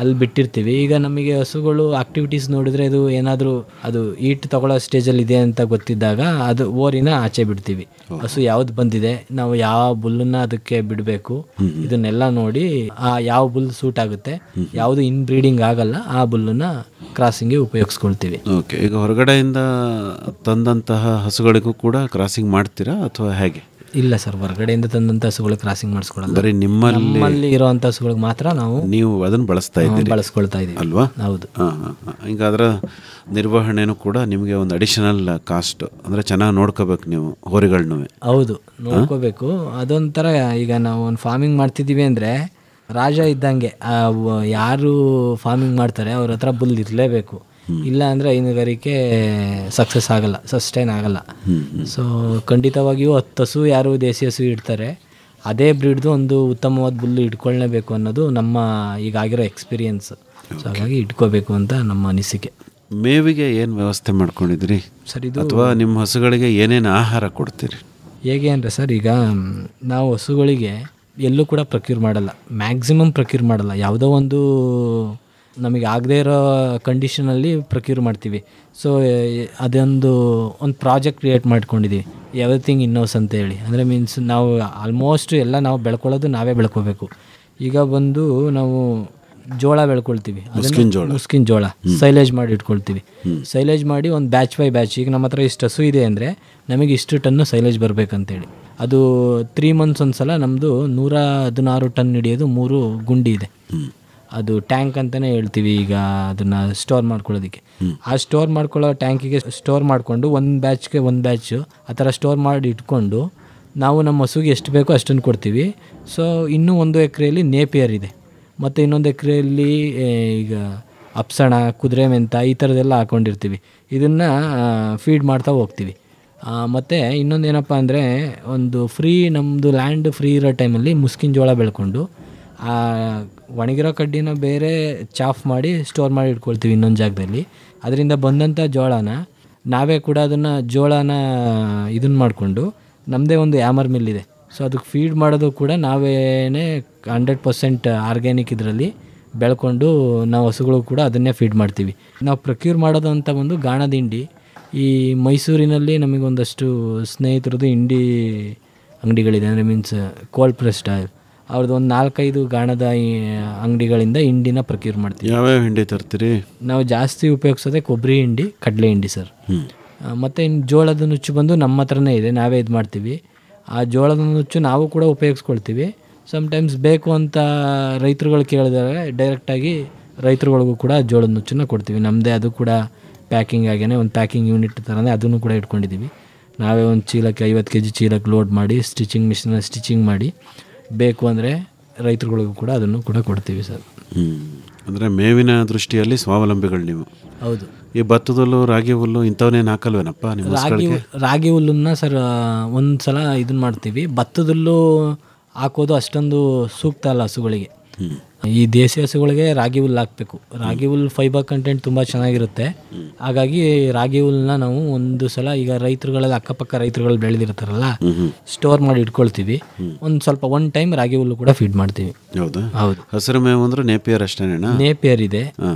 ಅಲ್ಲಿ ಬಿಟ್ಟಿರ್ತೀವಿ. ಈಗ ನಮಗೆ ಹಸುಗಳು ಆಕ್ಟಿವಿಟೀಸ್ ನೋಡಿದ್ರೆ ಅದು ಏನಾದರೂ ಅದು ಈಟ್ ತಗೊಳ್ಳೋ ಸ್ಟೇಜಲ್ಲಿ ಇದೆ ಅಂತ ಗೊತ್ತಿದ್ದಾಗ ಅದು ಓರಿನ ಆಚೆ ಬಿಡ್ತೀವಿ. ಹಸು ಯಾವ್ದು ಬಂದಿದೆ, ನಾವು ಯಾವ ಬುಲ್ಲನ್ನ ಅದಕ್ಕೆ ಬಿಡಬೇಕು, ಇದನ್ನೆಲ್ಲ ನೋಡಿ ಯಾವ ಬುಲ್ ಸೂಟ್ ಆಗುತ್ತೆ, ಯಾವುದು ಇನ್ ಬ್ರೀಡಿಂಗ್ ಆಗಲ್ಲ, ಆ ಬುಲ್ಲನ್ನ ಕ್ರಾಸಿಂಗ್ಗೆ ಉಪಯೋಗಿಸ್ಕೊಳ್ತೀವಿ. ಓಕೆ. ಈಗ ಹೊರಗಡೆಯಿಂದ ತಂದಂತಹ ಹಸುಗಳಿಗೂ ಕೂಡ ಕ್ರಾಸಿಂಗ್ ಮಾಡ್ತೀರಾ ಅಥವಾ ಹೇಗೆ? ಇಲ್ಲ ಸರ್, ಹೊರಗಡೆಯಿಂದ ತಂದಂಥ ಹಸುಗಳು ಕ್ರಾಸಿಂಗ್ ಮಾಡಿಸ್ಕೊಡಲ್ಲ. ಬರೀ ನಿಮ್ಮಲ್ಲಿ ಇರುವಂಥ ಹಸುಗಳಿಗೆ ಮಾತ್ರ ನೀವು ಅದನ್ನು ಬಳಸ್ಕೊಳ್ತಾ ಇದ್ದೀವಿ ಅಲ್ವಾ? ಹೌದು. ಈಗ ಅದರ ನಿರ್ವಹಣೆನೂ ಕೂಡ ನಿಮಗೆ ಒಂದು ಅಡಿಷನಲ್ ಕಾಸ್ಟ್, ಅಂದರೆ ಚೆನ್ನಾಗಿ ನೋಡ್ಕೋಬೇಕು ನೀವು ಹೋರಿಗಳನ್ನೂ. ಹೌದು, ನೋಡ್ಕೋಬೇಕು. ಅದೊಂಥರ ಈಗ ನಾವು ಒಂದು ಫಾರ್ಮಿಂಗ್ ಮಾಡ್ತಿದ್ದೀವಿ ಅಂದರೆ ರಾಜ ಇದ್ದಂಗೆ. ಯಾರು ಫಾರ್ಮಿಂಗ್ ಮಾಡ್ತಾರೆ ಅವ್ರ ಹತ್ರ ಬುಲ್ ಇರಲೇಬೇಕು. ಇಲ್ಲ ಅಂದರೆ ಹೈನುಗಾರಿಕೆ ಸಕ್ಸಸ್ ಆಗಲ್ಲ, ಸಸ್ಟೈನ್ ಆಗಲ್ಲ. ಸೊ ಖಂಡಿತವಾಗಿಯೂ 10 ಹಸು ಯಾರು ದೇಸಿ ಹಸು ಇಡ್ತಾರೆ, ಅದೇ ಬ್ರೀಡ್ದು ಒಂದು ಉತ್ತಮವಾದ ಬುಲ್ಲು ಇಟ್ಕೊಳ್ಳೇಬೇಕು ಅನ್ನೋದು ನಮ್ಮ ಈಗಾಗಿರೋ ಎಕ್ಸ್ಪೀರಿಯನ್ಸ್. ಸೊ ಹಾಗಾಗಿ ಇಟ್ಕೋಬೇಕು ಅಂತ ನಮ್ಮ ಅನಿಸಿಕೆ. ಮೇವಿಗೆ ಏನು ವ್ಯವಸ್ಥೆ ಮಾಡ್ಕೊಂಡಿದ್ರಿ ಸರ್? ಇದು ಅಥವಾ ನಿಮ್ಮ ಹಸುಗಳಿಗೆ ಏನೇನು ಆಹಾರ ಕೊಡ್ತೀರಿ? ಹೇಗೆ ಅಂದರೆ ಸರ್, ಈಗ ನಾವು ಹಸುಗಳಿಗೆ ಎಲ್ಲೂ ಕೂಡ ಪ್ರಕ್ಯೂರ್ ಮಾಡಲ್ಲ, ಮ್ಯಾಕ್ಸಿಮಮ್ ಪ್ರಕ್ಯೂರ್ ಮಾಡಲ್ಲ. ಯಾವುದೋ ಒಂದು ನಮಗೆ ಆಗದೇ ಇರೋ ಕಂಡೀಷನಲ್ಲಿ ಪ್ರಕ್ಯೂರ್ ಮಾಡ್ತೀವಿ. ಸೊ ಅದೊಂದು ಪ್ರಾಜೆಕ್ಟ್ ಕ್ರಿಯೇಟ್ ಮಾಡ್ಕೊಂಡಿದ್ದೀವಿ, ಎವ್ರಿಥಿಂಗ್ ಇನ್ನೋಸ್ ಅಂತ ಹೇಳಿ. ಅಂದರೆ ಮೀನ್ಸ್ ನಾವು ಆಲ್ಮೋಸ್ಟ್ ಎಲ್ಲ ನಾವು ಬೆಳ್ಕೊಳ್ಳೋದು ನಾವೇ ಬೆಳ್ಕೋಬೇಕು. ಈಗ ಬಂದು ನಾವು ಜೋಳ ಬೆಳ್ಕೊಳ್ತೀವಿ, ಮುಸ್ಕಿನ ಜೋಳ ಸೈಲೇಜ್ ಮಾಡಿ ಇಟ್ಕೊಳ್ತೀವಿ. ಸೈಲೇಜ್ ಮಾಡಿ ಒಂದು ಬ್ಯಾಚ್ ಬೈ ಬ್ಯಾಚ್, ಈಗ ನಮ್ಮ ಹತ್ರ ಇಷ್ಟು ಹಸು ಇದೆ ಅಂದರೆ ನಮಗೆ ಇಷ್ಟು ಟನ್ನು ಸೈಲೇಜ್ ಬರಬೇಕಂತೇಳಿ ಅದು 3 months ಒಂದ್ಸಲ ನಮ್ಮದು 116 ಟನ್ ಹಿಡಿಯೋದು 3 ಗುಂಡಿ ಇದೆ. ಅದು ಟ್ಯಾಂಕ್ ಅಂತಲೇ ಹೇಳ್ತೀವಿ. ಈಗ ಅದನ್ನು ಸ್ಟೋರ್ ಮಾಡ್ಕೊಳ್ಳೋದಕ್ಕೆ, ಆ ಸ್ಟೋರ್ ಮಾಡ್ಕೊಳ್ಳೋ ಟ್ಯಾಂಕಿಗೆ ಸ್ಟೋರ್ ಮಾಡಿಕೊಂಡು ಒಂದು ಬ್ಯಾಚು ಆ ಥರ ಸ್ಟೋರ್ ಮಾಡಿ ಇಟ್ಕೊಂಡು ನಾವು ನಮ್ಮ ಹಸುಗೆ ಎಷ್ಟು ಬೇಕೋ ಅಷ್ಟನ್ನು ಕೊಡ್ತೀವಿ. ಸೊ ಇನ್ನೂ 1 ಎಕರೆಯಲ್ಲಿ ನೇಪಿಯರ್ ಇದೆ, ಮತ್ತು ಇನ್ನೊಂದು ಎಕರೆಯಲ್ಲಿ ಈಗ ಅಪ್ಸಣ, ಕುದುರೆ ಮೆಂತ ಈ ಥರದ್ದೆಲ್ಲ ಹಾಕ್ಕೊಂಡಿರ್ತೀವಿ. ಇದನ್ನು ಫೀಡ್ ಮಾಡ್ತಾ ಹೋಗ್ತೀವಿ. ಮತ್ತು ಇನ್ನೊಂದು ಏನಪ್ಪ ಅಂದರೆ, ಒಂದು ನಮ್ಮದು ಲ್ಯಾಂಡ್ ಫ್ರೀ ಇರೋ ಟೈಮಲ್ಲಿ ಮುಸ್ಕಿನ ಜೋಳ ಬೆಳ್ಕೊಂಡು ಆ ಒಣಗಿರೋ ಕಡ್ಡಿನ ಬೇರೆ ಚಾಫ್ ಮಾಡಿ ಸ್ಟೋರ್ ಮಾಡಿ ಇಟ್ಕೊಳ್ತೀವಿ ಇನ್ನೊಂದು ಜಾಗದಲ್ಲಿ. ಅದರಿಂದ ಬಂದಂಥ ಜೋಳನ ನಾವೇ ಕೂಡ ಅದನ್ನು ಜೋಳನ ಇದನ್ನು ಮಾಡಿಕೊಂಡು ನಮ್ಮದೇ ಒಂದು ಹ್ಯಾಮರ್ ಮಿಲ್ ಇದೆ. ಸೊ ಅದಕ್ಕೆ ಫೀಡ್ ಮಾಡೋದು ಕೂಡ ನಾವೇ 100% ಆರ್ಗ್ಯಾನಿಕ್ ಇದರಲ್ಲಿ ಬೆಳ್ಕೊಂಡು ನಾವು ಹಸುಗಳು ಕೂಡ ಅದನ್ನೇ ಫೀಡ್ ಮಾಡ್ತೀವಿ. ನಾವು ಪ್ರಕ್ಯೂರ್ ಮಾಡೋದು ಅಂತ ಒಂದು ಗಾಣದ ಹಿಂಡಿ. ಈ ಮೈಸೂರಿನಲ್ಲಿ ನಮಗೊಂದಷ್ಟು ಸ್ನೇಹಿತರದ್ದು ಹಿಂಡಿ ಅಂಗಡಿಗಳಿದೆ, ಅಂದರೆ ಮೀನ್ಸ್ ಕೋಲ್ಡ್ ಪ್ರೆಸ್ಡ್ ಆಯಿಲ್. ಅವ್ರದ್ದು ಒಂದು 4-5 ಗಾಣದ ಅಂಗಡಿಗಳಿಂದ ಹಿಂಡಿನ ಪ್ರಕ್ಯೂರ್ ಮಾಡ್ತೀವಿ. ಯಾವ್ಯಾವ ಹಿಂಡಿ ತರ್ತೀರಿ? ನಾವು ಜಾಸ್ತಿ ಉಪಯೋಗಿಸೋದೆ ಕೊಬ್ಬರಿ ಹಿಂಡಿ, ಕಡಲೆ ಹಿಂಡಿ ಸರ್. ಮತ್ತು ಇನ್ನು ಜೋಳದ ನುಚ್ಚು ಬಂದು ನಮ್ಮ ಹತ್ರನೇ ಇದೆ, ನಾವೇ ಇದು ಮಾಡ್ತೀವಿ. ಆ ಜೋಳದ ನುಚ್ಚು ನಾವು ಕೂಡ ಉಪಯೋಗಿಸ್ಕೊಳ್ತೀವಿ. ಸಮ್ಟೈಮ್ಸ್ ಬೇಕು ಅಂತ ರೈತರುಗಳು ಕೇಳಿದರೆ ಡೈರೆಕ್ಟಾಗಿ ರೈತರುಗಳಿಗೂ ಕೂಡ ಜೋಳದ ನುಚ್ಚನ್ನು ಕೊಡ್ತೀವಿ. ನಮ್ಮದೇ ಅದು ಕೂಡ ಪ್ಯಾಕಿಂಗ್ ಆಗೇನೆ ಒಂದು ಪ್ಯಾಕಿಂಗ್ ಯೂನಿಟ್ ಥರನೇ ಅದನ್ನು ಕೂಡ ಇಟ್ಕೊಂಡಿದ್ದೀವಿ. ನಾವೇ ಒಂದು ಚೀಲಕ್ಕೆ 50 kg ಚೀಲಕ್ಕೆ ಲೋಡ್ ಮಾಡಿ ಸ್ಟಿಚಿಂಗ್ ಮಿಷಿನ ಸ್ಟಿಚಿಂಗ್ ಮಾಡಿ ಬೇಕು ಅಂದರೆ ರೈತರುಗಳಿಗೂ ಕೂಡ ಅದನ್ನು ಕೂಡ ಕೊಡ್ತೀವಿ ಸರ್. ಅಂದರೆ ಮೇವಿನ ದೃಷ್ಟಿಯಲ್ಲಿ ಸ್ವಾವಲಂಬಿಗಳು ನೀವು? ಹೌದು. ಈ ಭತ್ತದ ಹುಲ್ಲು, ರಾಗಿ ಹುಲ್ಲು ಇಂಥವನ್ನೇನು ಹಾಕಲ್ವೇನಪ್ಪ ನಿಮ್ಮ? ರಾಗಿ ಹುಲ್ಲನ್ನ ಸರ್ ಒಂದು ಸಲ ಇದನ್ನು ಮಾಡ್ತೀವಿ. ಭತ್ತದ ಹುಲ್ಲು ಹಾಕೋದು ಅಷ್ಟೊಂದು ಸೂಕ್ತ ಅಲ್ಲ ಹಸುಗಳಿಗೆ. ಈ ದೇಸಿ ಹಸುಗಳಿಗೆ ರಾಗಿ ಹುಲ್ಲು ಹಾಕಬೇಕು. ರಾಗಿ ಹುಲ್ಲು ಫೈಬರ್ ಕಂಟೆಂಟ್ ತುಂಬ ಚೆನ್ನಾಗಿರುತ್ತೆ. ಹಾಗಾಗಿ ರಾಗಿ ಹುಲ್ಲನ್ನ ನಾವು ಒಂದು ಸಲ ಈಗ ರೈತರುಗಳಲ್ಲಿ ಅಕ್ಕಪಕ್ಕ ರೈತರುಗಳು ಬೆಳೆದಿರ್ತಾರಲ್ಲ, ಸ್ಟೋರ್ ಮಾಡಿ ಇಟ್ಕೊಳ್ತೀವಿ. ಒಂದು ಸ್ವಲ್ಪ 1 time ರಾಗಿ ಹುಲ್ಲು ಕೂಡ ಫೀಡ್ ಮಾಡ್ತೀವಿ. ಹೌದಾ? ಹೌದು. ಹಸಿರು ಮೇವು ಅಂದ್ರೆ ನೇಪಿಯರ್ ಅಷ್ಟೇನಾ? ನೇಪಿಯರ್ ಇದೆ.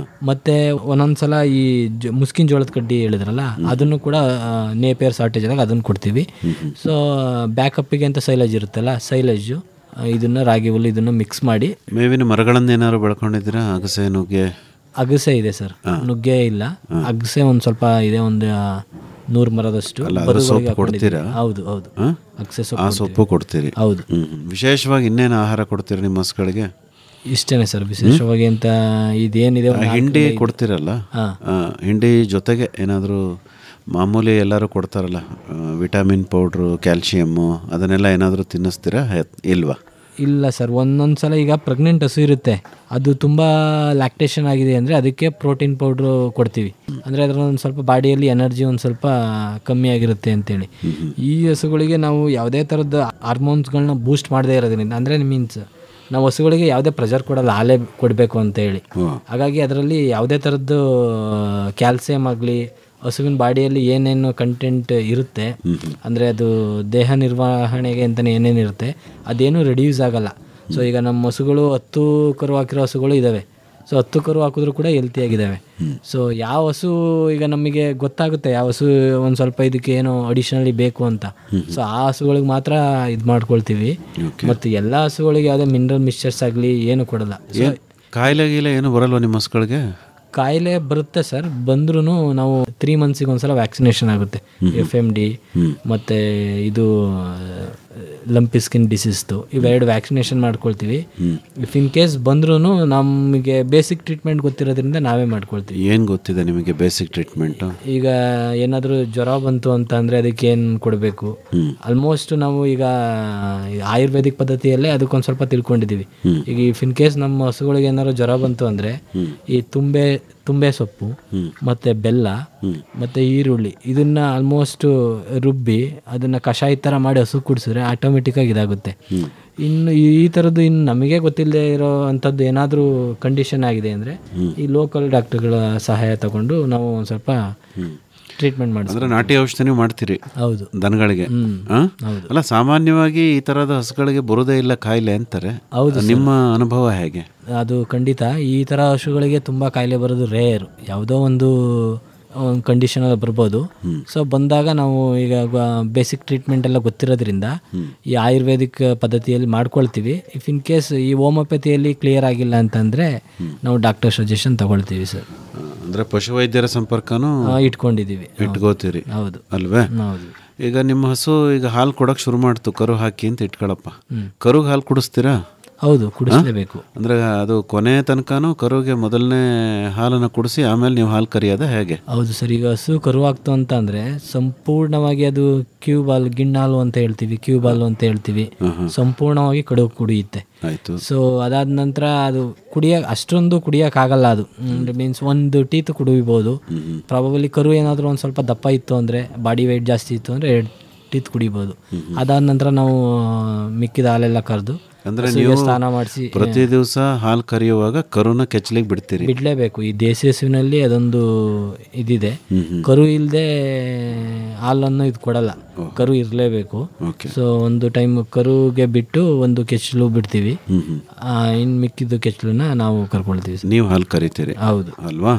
ಮತ್ತೆ ಒಂದೊಂದ್ಸಲ ಈ ಮುಸ್ಕಿನ ಜೋಳದ ಕಡ್ಡಿ ಹೇಳಿದ್ರಲ್ಲ, ಅದನ್ನು ಕೂಡ ನೇಪಿಯರ್ ಶಾರ್ಟೇಜ್ ಆದಾಗ ಅದನ್ನು ಕೊಡ್ತೀವಿ. ಸೊ ಬ್ಯಾಕಪ್ಪಿಗೆ ಅಂತ ಸೈಲೇಜ್ ಇರುತ್ತಲ್ಲ, ಸೈಲೇಜು ಇದನ್ನು ರಾಗಿ ಹುಲ್ಲು ಇದನ್ನು ಮಿಕ್ಸ್ ಮಾಡಿ. ಮೇವಿನ ಮರಗಳನ್ನ ಏನಾದ್ರು ಬೆಳ್ಕೊಂಡಿದ್ದೀರಾ? ಅಗಸೆ, ನುಗ್ಗೆ? ಅಗಸೆ ಇದೆ ಸರ್, ನುಗ್ಗೆ ಇಲ್ಲ, ಅಗಸೆ ಒಂದು ಸ್ವಲ್ಪ ಇದೆ, ಒಂದು 100 ಮರದಷ್ಟು. ಕೊಡ್ತೀರಾ? ಹೌದು ಹೌದು, ಅಗಸೆ ಸೊಪ್ಪು ಕೊಡ್ತೀರಿ? ಹೌದು. ವಿಶೇಷವಾಗಿ ಇನ್ನೇನು ಆಹಾರ ಕೊಡ್ತೀರಿ ನಿಮ್ಮ ಹಸುಗಳಿಗೆ? ಇಷ್ಟೇನೆ ಸರ್ ವಿಶೇಷವಾಗಿ ಅಂತ ಇದೇನಿದೆ. ಹಿಂಡಿ ಕೊಡ್ತೀರಲ್ಲ, ಹಿಂಡಿ ಜೊತೆಗೆ ಏನಾದರೂ ಮಾಮೂಲಿ ಎಲ್ಲರೂ ಕೊಡ್ತಾರಲ್ಲ ವಿಟಮಿನ್ ಪೌಡ್ರು, ಕ್ಯಾಲ್ಶಿಯಮ್ಮು, ಅದನ್ನೆಲ್ಲ ಏನಾದರೂ ತಿನ್ನಿಸ್ತೀರಾ ಇಲ್ವಾ? ಇಲ್ಲ ಸರ್, ಒಂದೊಂದು ಸಲ ಈಗ ಪ್ರೆಗ್ನೆಂಟ್ ಹಸು ಇರುತ್ತೆ, ಅದು ತುಂಬ ಲ್ಯಾಕ್ಟೇಷನ್ ಆಗಿದೆ ಅಂದರೆ ಅದಕ್ಕೆ ಪ್ರೋಟೀನ್ ಪೌಡ್ರು ಕೊಡ್ತೀವಿ. ಅಂದರೆ ಅದರ ಒಂದು ಸ್ವಲ್ಪ ಬಾಡಿಯಲ್ಲಿ ಎನರ್ಜಿ ಒಂದು ಸ್ವಲ್ಪ ಕಮ್ಮಿ ಆಗಿರುತ್ತೆ ಅಂತೇಳಿ. ಈ ಹಸುಗಳಿಗೆ ನಾವು ಯಾವುದೇ ಥರದ ಹಾರ್ಮೋನ್ಸ್ಗಳನ್ನ ಬೂಸ್ಟ್ ಮಾಡದೇ ಇರೋದ್ರಿಂದ, ಅಂದರೆ ಮೀನ್ಸ್ ನಾವು ಹಸುಗಳಿಗೆ ಯಾವುದೇ ಪ್ರೆಷರ್ ಕೊಡಲ್ಲ ಹಾಲೇ ಕೊಡಬೇಕು ಅಂತ ಹೇಳಿ. ಹಾಗಾಗಿ ಅದರಲ್ಲಿ ಯಾವುದೇ ಥರದ್ದು ಕ್ಯಾಲ್ಸಿಯಂ ಆಗಲಿ, ಹಸುವಿನ ಬಾಡಿಯಲ್ಲಿ ಏನೇನು ಕಂಟೆಂಟ್ ಇರುತ್ತೆ, ಅಂದರೆ ಅದು ದೇಹ ನಿರ್ವಹಣೆಗೆ ಅಂತಲೇ ಏನೇನಿರುತ್ತೆ ಅದೇನು ರೆಡ್ಯೂಸ್ ಆಗಲ್ಲ. ಸೊ ಈಗ ನಮ್ಮ ಹಸುಗಳು 10 ಕರು ಹಾಕಿರೋ ಹಸುಗಳು ಇದ್ದಾವೆ. ಸೊ 10 ಕರು ಹಾಕಿದ್ರು ಕೂಡ ಹೆಲ್ತಿಯಾಗಿದ್ದಾವೆ. ಸೊ ಯಾವ ಹಸು ಈಗ ನಮಗೆ ಗೊತ್ತಾಗುತ್ತೆ ಯಾವ ಹಸು ಒಂದು ಸ್ವಲ್ಪ ಇದಕ್ಕೆ ಏನೋ ಅಡಿಷನಲಿ ಬೇಕು ಅಂತ. ಸೊ ಆ ಹಸುಗಳಿಗೆ ಮಾತ್ರ ಇದು ಮಾಡ್ಕೊಳ್ತೀವಿ. ಮತ್ತು ಎಲ್ಲ ಹಸುಗಳಿಗೆ ಯಾವುದೇ ಮಿನರಲ್ ಮಿಕ್ಸ್ಚರ್ಸ್ ಆಗಲಿ ಏನು ಕೊಡಲ್ಲ. ಕಾಯಿಲೆ ಗೀಲೆ ಏನು ಬರಲ್ವ ನಿಮ್ಮ ಹಸುಗಳಿಗೆ? ಕಾಯಿಲೆ ಬರುತ್ತೆ ಸರ್, ಬಂದ್ರೂ ನಾವು 3 ಮಂತ್ಸಿಗೆ ಒಂದ್ಸಲ ವ್ಯಾಕ್ಸಿನೇಷನ್ ಆಗುತ್ತೆ. FMD ಮತ್ತು ಇದು ಲಂಪಿ ಸ್ಕಿನ್ ಡಿಸೀಸ್ದು, ಇವೆರಡು ವ್ಯಾಕ್ಸಿನೇಷನ್ ಮಾಡ್ಕೊಳ್ತೀವಿ. ಇಫ್ ಇನ್ ಕೇಸ್ ಬಂದ್ರೂ ನಮಗೆ ಬೇಸಿಕ್ ಟ್ರೀಟ್ಮೆಂಟ್ ಗೊತ್ತಿರೋದ್ರಿಂದ ನಾವೇ ಮಾಡ್ಕೊಳ್ತೀವಿ. ಏನು ಗೊತ್ತಿದೆ ನಿಮಗೆ ಬೇಸಿಕ್ ಟ್ರೀಟ್ಮೆಂಟು? ಈಗ ಏನಾದರೂ ಜ್ವರ ಬಂತು ಅಂತ ಅಂದರೆ ಅದಕ್ಕೆ ಏನು ಕೊಡಬೇಕು, ಆಲ್ಮೋಸ್ಟ್ ನಾವು ಈಗ ಆಯುರ್ವೇದಿಕ್ ಪದ್ಧತಿಯಲ್ಲೇ ಅದಕ್ಕೊಂದು ಸ್ವಲ್ಪ ತಿಳ್ಕೊಂಡಿದ್ದೀವಿ. ಈಗ ಇಫ್ ಇನ್ ಕೇಸ್ ನಮ್ಮ ಹಸುಗಳಿಗೆ ಏನಾದ್ರು ಜ್ವರ ಬಂತು ಅಂದರೆ ಈ ತುಂಬೆ ಸೊಪ್ಪು ಮತ್ತು ಬೆಲ್ಲ ಮತ್ತು ಈರುಳ್ಳಿ ಇದನ್ನು ಆಲ್ಮೋಸ್ಟ್ ರುಬ್ಬಿ ಅದನ್ನು ಕಷಾಯ ಥರ ಮಾಡಿ ಹಸು ಕುಡಿಸಿದ್ರೆ ಆಟೋಮೆಟಿಕ್ಕಾಗಿ ಇದಾಗುತ್ತೆ. ಇನ್ನು ಈ ಥರದ್ದು ಇನ್ನು ನಮಗೆ ಗೊತ್ತಿಲ್ಲದೆ ಇರೋ ಅಂಥದ್ದು ಏನಾದರೂ ಕಂಡೀಷನ್ ಆಗಿದೆ ಅಂದರೆ ಈ ಲೋಕಲ್ ಡಾಕ್ಟರ್ಗಳ ಸಹಾಯ ತಗೊಂಡು ನಾವು ಒಂದು ಸ್ವಲ್ಪ ಟ್ರೀಟ್ಮೆಂಟ್ ಮಾಡಿ. ಅಂದರೆ ನಾಟಿ ಔಷಧಿ ಮಾಡ್ತೀರಿ? ಹೌದು, ದನಗಳಿಗೆ. ಅಲ್ಲ, ಸಾಮಾನ್ಯವಾಗಿ ಈ ಥರದ ಹಸುಗಳಿಗೆ ಬರೋದೇ ಇಲ್ಲ ಕಾಯಿಲೆ ಅಂತಾರೆ. ಹೌದು, ನಿಮ್ಮ ಅನುಭವ ಹೇಗೆ? ಅದು ಖಂಡಿತ ಈ ಥರ ಹಸುಗಳಿಗೆ ತುಂಬ ಕಾಯಿಲೆ ಬರೋದು ರೇರ್. ಯಾವುದೋ ಒಂದು ಕಂಡೀಷನಲ್ಲಿ ಬರ್ಬೋದು. ಸೊ ಬಂದಾಗ ನಾವು ಈಗ ಬೇಸಿಕ್ ಟ್ರೀಟ್ಮೆಂಟ್ ಎಲ್ಲ ಗೊತ್ತಿರೋದ್ರಿಂದ ಈ ಆಯುರ್ವೇದಿಕ್ ಪದ್ಧತಿಯಲ್ಲಿ ಮಾಡ್ಕೊಳ್ತೀವಿ. ಇಫ್ ಇನ್ ಕೇಸ್ ಈ ಹೋಮಿಯೋಪತಿಯಲ್ಲಿ ಕ್ಲಿಯರ್ ಆಗಿಲ್ಲ ಅಂತಂದರೆ ನಾವು ಡಾಕ್ಟರ್ ಸಜೆಷನ್ ತಗೊಳ್ತೀವಿ ಸರ್. ಅಂದರೆ ಪಶುವೈದ್ಯರ ಸಂಪರ್ಕನೂ ಇಟ್ಕೋತೀರಿ? ಹೌದು ಅಲ್ವೇ? ಹೌದು. ಈಗ ನಿಮ್ಮ ಹಸು ಈಗ ಹಾಲು ಕೊಡೋಕೆ ಶುರು ಮಾಡ್ತು, ಕರು ಹಾಕಿ ಅಂತ ಇಟ್ಕೊಳಪ್ಪ, ಕರುಗೆ ಹಾಲು ಕುಡಿಸ್ತೀರಾ? ಹೌದು, ಕುಡಿಸಲೇಬೇಕು. ಅಂದರೆ ಅದು ಕೊನೆ ತನಕನೂ ಕರುಗೆ ಮೊದಲನೇ ಹಾಲನ್ನು ಕುಡಿಸಿ ಆಮೇಲೆ ನೀವು ಹಾಲು ಕರಿಯೋದ ಹೇಗೆ? ಹೌದು ಸರ್. ಈಗ ಹಸು ಕರು ಆಗ್ತು ಅಂತ ಅಂದರೆ ಸಂಪೂರ್ಣವಾಗಿ ಅದು ಕ್ಯೂಬಾಲ್ ಗಿಣ್ಣಾಲು ಅಂತ ಹೇಳ್ತೀವಿ, ಕ್ಯೂಬಾಲು ಅಂತ ಹೇಳ್ತೀವಿ, ಸಂಪೂರ್ಣವಾಗಿ ಕುಡಿಯುತ್ತೆ. ಆಯಿತು. ಸೊ ಅದಾದ ನಂತರ ಅದು ಅಷ್ಟೊಂದು ಕುಡಿಯೋಕ್ಕಾಗಲ್ಲ. ಅದು ಮೀನ್ಸ್ ಒಂದು ಟೀತ್ ಕುಡಿಬೋದು. ಪ್ರಾಬಬಲಿ ಕರು ಏನಾದರೂ ಒಂದು ಸ್ವಲ್ಪ ದಪ್ಪ ಇತ್ತು ಅಂದರೆ, ಬಾಡಿ ವೆಯ್ಟ್ ಜಾಸ್ತಿ ಇತ್ತು ಅಂದರೆ 2 ಟೀತ್ ಕುಡಿಬೋದು. ಅದಾದ ನಂತರ ನಾವು ಮಿಕ್ಕಿದ ಹಾಲೆಲ್ಲ ಕರೆದು ಅಂದರೆ ನೀವು ಸ್ನಾನ ಮಾಡಿಸಿ ಪ್ರತಿ ದಿವಸ ಹಾಲು ಕರೆಯುವಾಗ ಕರುನ ಕೆಚ್ಚಲಿಗೆ ಬಿಡಲೇಬೇಕು. ಈ ದೇಸಿ ಹಸುವಿನಲ್ಲಿ ಅದೊಂದು ಇದಿದೆ, ಕರು ಇಲ್ಲದೆ ಹಾಲನ್ನು ಇದು ಕೊಡಲ್ಲ, ಕರು ಇರಲೇಬೇಕು. ಸೊ ಒಂದು ಟೈಮ್ ಕರುಗೆ ಬಿಟ್ಟು ಒಂದು ಕೆಚ್ಚಲು ಬಿಡ್ತೀವಿ, ಇನ್ನು ಮಿಕ್ಕಿದ್ದು ಕೆಚ್ಚಲನ್ನ ನಾವು ಕರ್ಕೊಳ್ತೀವಿ. ನೀವು ಹಾಲು ಕರಿತೀರಿ? ಹೌದು. ಅಲ್ವಾ?